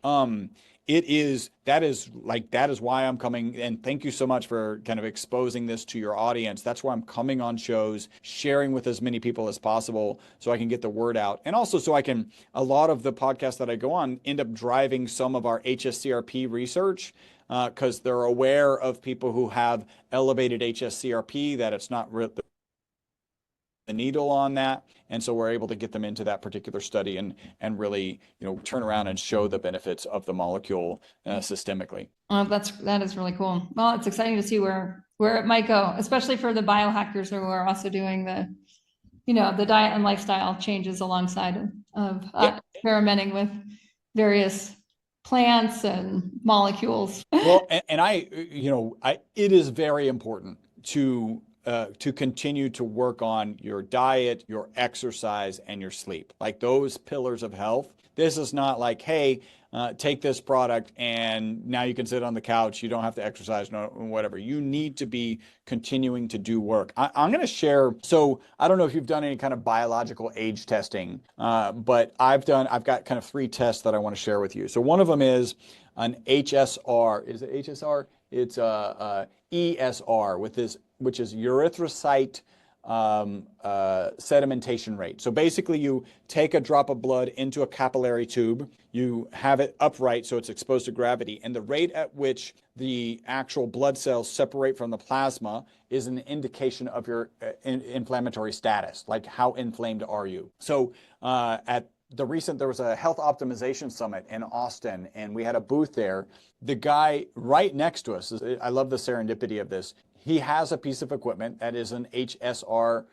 S2: That is why I'm coming, and thank you so much for kind of exposing this to your audience. That's why I'm coming on shows, sharing with as many people as possible so I can get the word out. And also so a lot of the podcasts that I go on end up driving some of our HSCRP research, because they're aware of people who have elevated HSCRP, that it's not the needle on that. And so we're able to get them into that particular study and really, turn around and show the benefits of the molecule systemically.
S1: That is really cool. Well, it's exciting to see where it might go, especially for the biohackers who are also doing the diet and lifestyle changes alongside of experimenting with various plants and molecules.
S2: Well, and it is very important to continue to work on your diet, your exercise, and your sleep. Like, those pillars of health. This is not like, hey, take this product and now you can sit on the couch. You don't have to exercise, no, whatever. You need to be continuing to do work. I'm going to share. So I don't know if you've done any kind of biological age testing, but I've got kind of 3 tests that I want to share with you. So one of them is an HSR. Is it HSR? It's ESR, which is erythrocyte sedimentation rate. So basically, you take a drop of blood into a capillary tube, you have it upright so it's exposed to gravity, and the rate at which the actual blood cells separate from the plasma is an indication of your inflammatory status, like how inflamed are you. So at there was a health optimization summit in Austin, and we had a booth there. The guy right next to us, I love the serendipity of this. He has a piece of equipment that is an HSR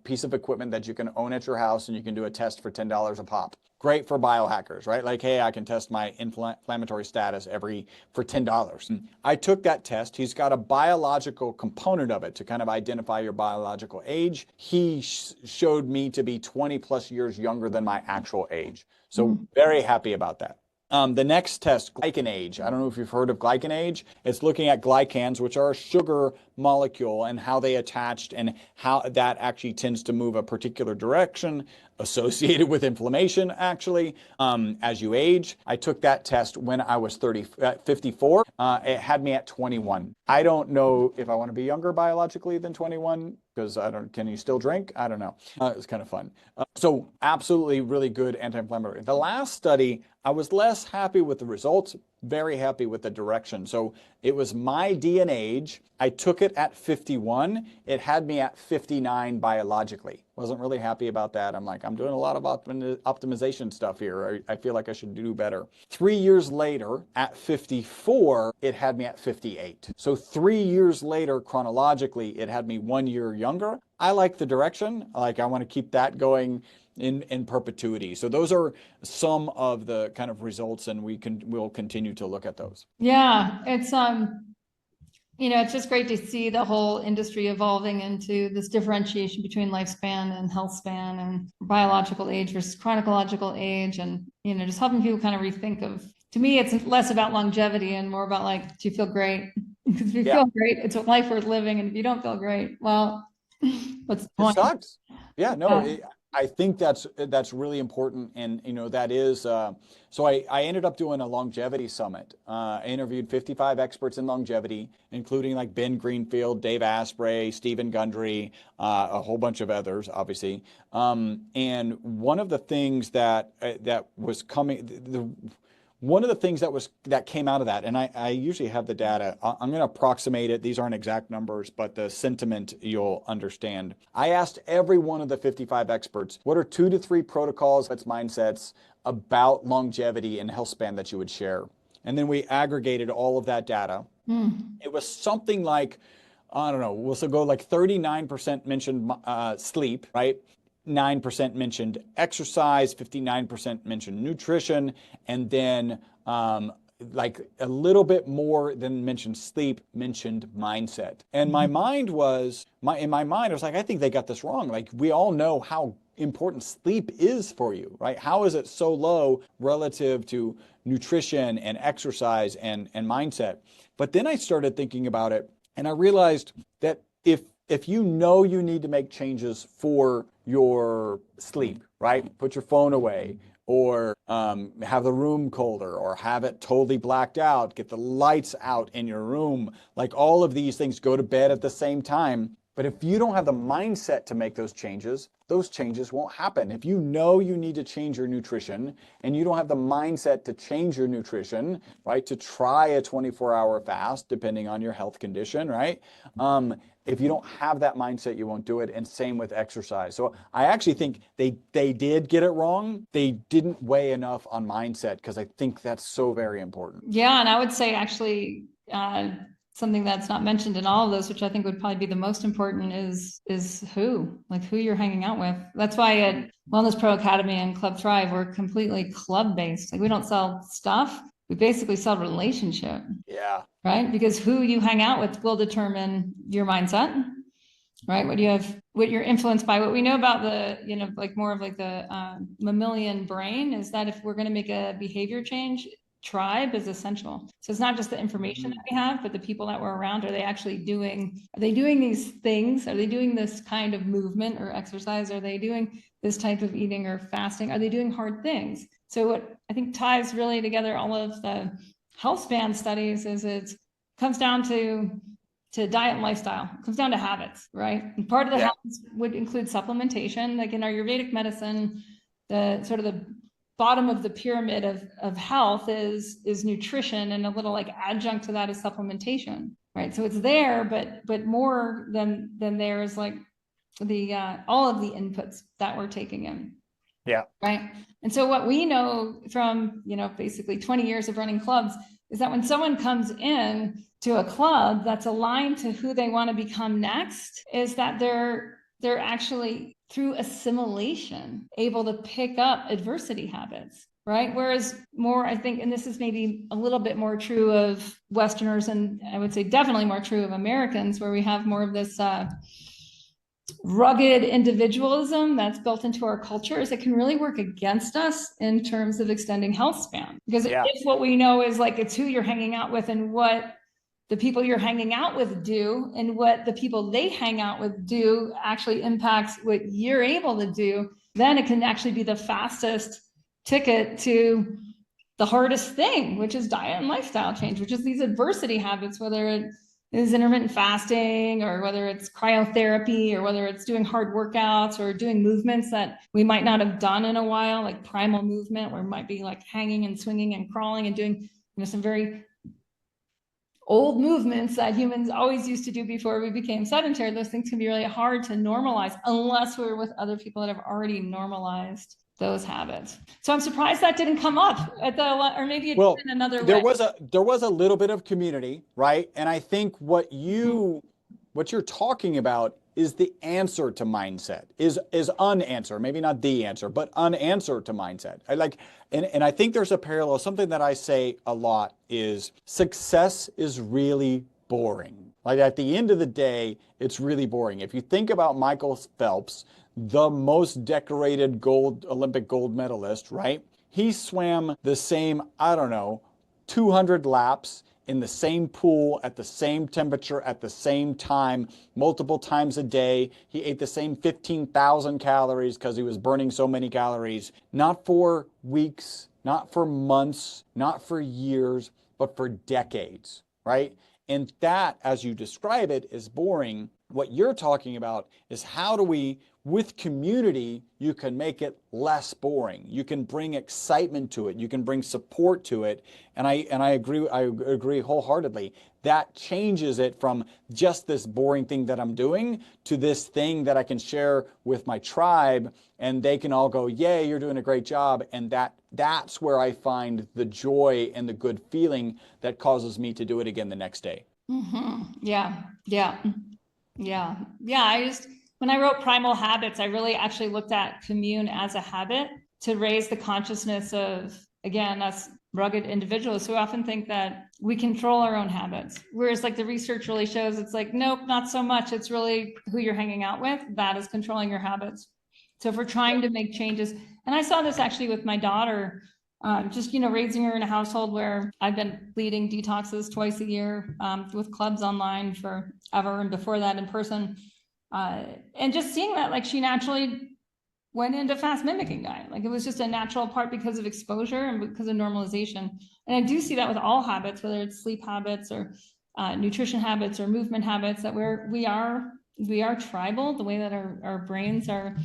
S2: piece of equipment that you can own at your house, and you can do a test for $10 a pop. Great for biohackers, right? Like, hey, I can test my inflammatory status for $10. I took that test. He's got a biological component of it to kind of identify your biological age. He showed me to be 20 plus years younger than my actual age. So very happy about that. The next test, glycan age. I don't know if you've heard of glycan age. It's looking at glycans, which are a sugar molecule, and how they attached and how that actually tends to move a particular direction associated with inflammation, actually, as you age. I took that test when I was 54. It had me at 21. I don't know if I want to be younger biologically than 21, because can you still drink? I don't know. It's kind of fun. So absolutely really good anti-inflammatory. The last study, I was less happy with the results, very happy with the direction. So it was my DNA age. I took it at 51. It had me at 59 biologically. Wasn't really happy about that. I'm like, I'm doing a lot of optimization stuff here. I feel like I should do better. 3 years later, at 54, it had me at 58. So 3 years later, chronologically, it had me 1 year younger. I like the direction. I want to keep that going in perpetuity. So those are some of the kind of results, and we'll continue to look at those.
S1: Yeah, it's it's just great to see the whole industry evolving into this differentiation between lifespan and health span and biological age versus chronological age, and just helping people kind of rethink of. To me, it's less about longevity and more about like, do you feel great? Because if you feel great, it's a life worth living, and if you don't feel great, well, what's the point?
S2: It sucks. Yeah, no. I think that's really important, and that is. So I ended up doing a longevity summit. I interviewed 55 experts in longevity, including like Ben Greenfield, Dave Asprey, Stephen Gundry, a whole bunch of others, obviously. And one of the things that was coming. One of the things that came out of that, and I usually have the data, I'm going to approximate it. These aren't exact numbers, but the sentiment you'll understand. I asked every one of the 55 experts, what are 2 to 3 protocols, mindsets about longevity and health span that you would share? And then we aggregated all of that data. It was something like, I don't know, we'll go like 39% mentioned sleep, right? 9% mentioned exercise, 59% mentioned nutrition, and then like a little bit more than mentioned sleep, mentioned mindset. And in my mind, I was like, I think they got this wrong. Like, we all know how important sleep is for you, right? How is it so low relative to nutrition and exercise and mindset? But then I started thinking about it, and I realized that if you know you need to make changes for your sleep, right? Put your phone away, or have the room colder, or have it totally blacked out, get the lights out in your room, like all of these things, go to bed at the same time. But if you don't have the mindset to make those changes won't happen. If you know you need to change your nutrition and you don't have the mindset to change your nutrition, right? To try a 24-hour fast, depending on your health condition, right? If you don't have that mindset, you won't do it. And same with exercise. So I actually think they did get it wrong. They didn't weigh enough on mindset, because I think that's so very important.
S1: Yeah, and I would say actually something that's not mentioned in all of those, which I think would probably be the most important, is who you're hanging out with. That's why at Wellness Pro Academy and Club Thrive, we're completely club based. Like, we don't sell stuff. We basically sell relationship.
S2: Yeah.
S1: Right? Because who you hang out with will determine your mindset, right? What you're influenced by. What we know about the, like more of like the mammalian brain is that if we're going to make a behavior change, tribe is essential. So it's not just the information that we have, but the people that we're around. Are they doing these things? Are they doing this kind of movement or exercise? Are they doing this type of eating or fasting? Are they doing hard things? So what I think ties really together all of the health span studies is it comes down to diet and lifestyle. It comes down to habits, right? And part of the habits would include supplementation. Like in Ayurvedic medicine, the sort of the bottom of the pyramid of health is nutrition, and a little like adjunct to that is supplementation, right? So it's there, but more than there is like the all of the inputs that we're taking in.
S2: Yeah.
S1: Right. And so what we know from, basically 20 years of running clubs is that when someone comes in to a club that's aligned to who they want to become next, is that they're actually through assimilation able to pick up adversity habits. Right. Whereas more, I think, and this is maybe a little bit more true of Westerners, and I would say definitely more true of Americans, where we have more of this rugged individualism that's built into our cultures, it can really work against us in terms of extending health span. Because if what we know is like it's who you're hanging out with and what the people you're hanging out with do and what the people they hang out with do actually impacts what you're able to do, then it can actually be the fastest ticket to the hardest thing, which is diet and lifestyle change, which is these adversity habits, whether it is intermittent fasting or whether it's cryotherapy or whether it's doing hard workouts or doing movements that we might not have done in a while, like primal movement, where it might be like hanging and swinging and crawling and doing some very old movements that humans always used to do before we became sedentary. Those things can be really hard to normalize unless we're with other people that have already normalized those habits. So I'm surprised that didn't come up at the, or maybe it did in another way.
S2: There was a little bit of community, right? And I think what you're talking about is the answer to mindset, is unanswer, maybe not the answer, but unanswer to mindset. And I think there's a parallel. Something that I say a lot is success is really boring. Like at the end of the day, it's really boring. If you think about Michael Phelps, the most decorated Olympic gold medalist, right? He swam the same, 200 laps in the same pool at the same temperature at the same time, multiple times a day. He ate the same 15,000 calories because he was burning so many calories, not for weeks, not for months, not for years, but for decades, right? And that, as you describe it, is boring. What you're talking about is how do we, with community, you can make it less boring. You can bring excitement to it. You can bring support to it. And I agree wholeheartedly. That changes it from just this boring thing that I'm doing to this thing that I can share with my tribe, and they can all go, yay, you're doing a great job. And that's where I find the joy and the good feeling that causes me to do it again the next day.
S1: Mm-hmm. Yeah. When I wrote Primal Habits, I really actually looked at commune as a habit to raise the consciousness of, again, us rugged individuals who often think that we control our own habits. Whereas like the research really shows it's like, nope, not so much. It's really who you're hanging out with that is controlling your habits. So if we're trying to make changes, and I saw this actually with my daughter, raising her in a household where I've been leading detoxes twice a year with clubs online forever, and before that in person. And just seeing that, like, she naturally went into fast mimicking diet. Like, it was just a natural part because of exposure and because of normalization. And I do see that with all habits, whether it's sleep habits or nutrition habits or movement habits, that we are tribal. The way that our brains are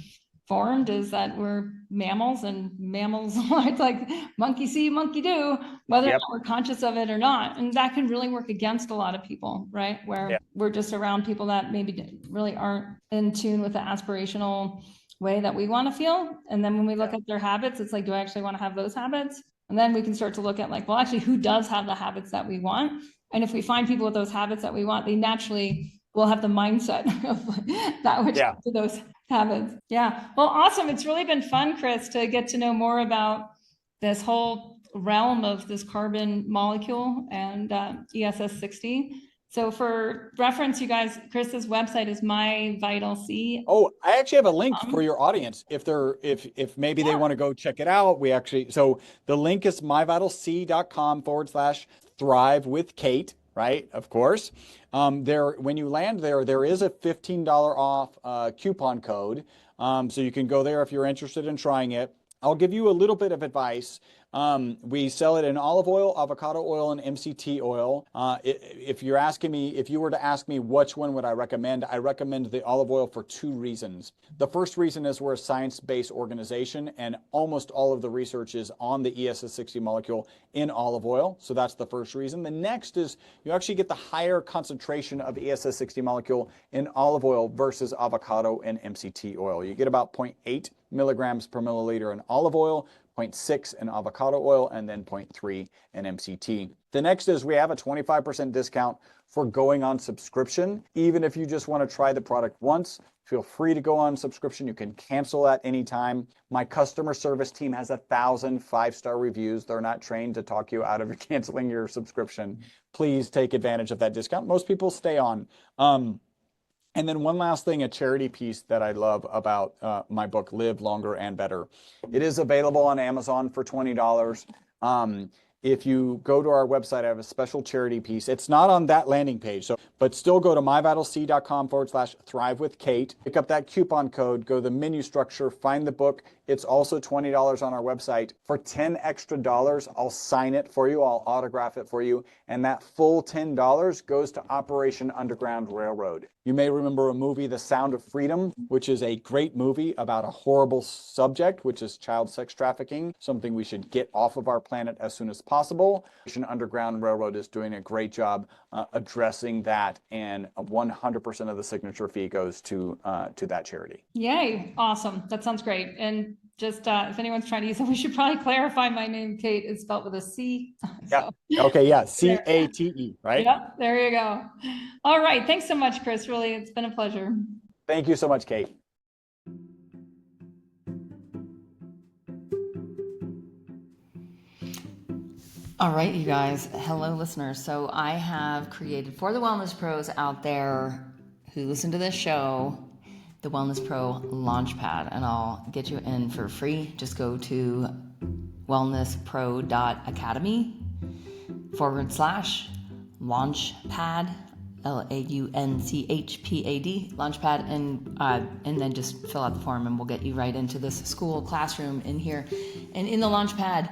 S1: formed is that we're mammals, and mammals like monkey see, monkey do, whether or not we're conscious of it or not. And that can really work against a lot of people, right? Where we're just around people that maybe really aren't in tune with the aspirational way that we want to feel. And then when we look at their habits, it's like, do I actually want to have those habits? And then we can start to look at like, well, actually, who does have the habits that we want? And if we find people with those habits that we want, they naturally will have the mindset of that which to those habits. Yeah. Well, awesome. It's really been fun, Chris, to get to know more about this whole realm of this carbon molecule and ESS 60. So for reference, you guys, Chris's website is MyVitalC.
S2: Oh, I actually have a link for your audience. If maybe they want to go check it out, so the link is myvitalc.com/thrive with Kate, right? Of course. When you land there is a $15 off coupon code. So you can go there if you're interested in trying it. I'll give you a little bit of advice. We sell it in olive oil, avocado oil, and MCT oil. If you were to ask me which one would I recommend the olive oil for 2 reasons. The first reason is we're a science-based organization, and almost all of the research is on the ESS60 molecule in olive oil. So that's the first reason. The next is you actually get the higher concentration of ESS60 molecule in olive oil versus avocado and MCT oil. You get about 0.8 milligrams per milliliter in olive oil, 0.6 in avocado oil, and then 0.3 in MCT. The next is we have a 25% discount for going on subscription. Even if you just want to try the product once, feel free to go on subscription. You can cancel at any time. My customer service team has 1,000 5-star reviews. They're not trained to talk you out of canceling your subscription. Please take advantage of that discount. Most people stay on. And then one last thing, a charity piece that I love about my book, Live Longer and Better. It is available on Amazon for $20. If you go to our website, I have a special charity piece. It's not on that landing page, but still go to myvitalc.com/thrive with Kate. Pick up that coupon code, go to the menu structure, find the book. It's also $20 on our website. For $10 extra, I'll sign it for you. I'll autograph it for you. And that full $10 goes to Operation Underground Railroad. You may remember a movie, The Sound of Freedom, which is a great movie about a horrible subject, which is child sex trafficking, something we should get off of our planet as soon as possible. Operation Underground Railroad is doing a great job addressing that, and 100% of the signature fee goes to that charity.
S1: Yay. Awesome. That sounds great. And just if anyone's trying to use it, we should probably clarify my name, Kate, is spelled with a C.
S2: Yeah. Okay. Yeah. C-A-T-E, right?
S1: Yep. There you go. All right. Thanks so much, Chris. Really, it's been a pleasure.
S2: Thank you so much, Kate.
S3: All right, you guys. Hello, listeners. So I have created for the wellness pros out there who listen to this show, the Wellness Pro Launchpad, and I'll get you in for free. Just go to wellnesspro.academy/launchpad, LAUNCHPAD, Launchpad, and then just fill out the form and we'll get you right into this school classroom in here. And in the Launchpad,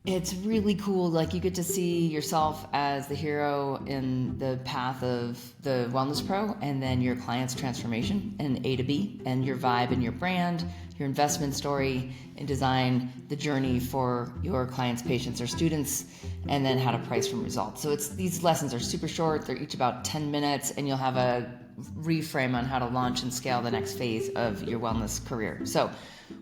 S3: it's really cool. Like, you get to see yourself as the hero in the path of the Wellness Pro, and then your client's transformation and A to B, and your vibe and your brand, your investment story, and design the journey for your clients, patients, or students, and then how to price from results. So these lessons are super short. They're each about 10 minutes, and you'll have a reframe on how to launch and scale the next phase of your wellness career. So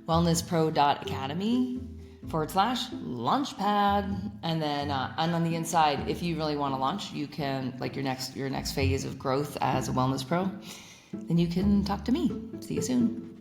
S3: wellnesspro.academy/launchpad, and then and on the inside, if you really want to launch, you can, like, your next phase of growth as a wellness pro, then you can talk to me. See you soon.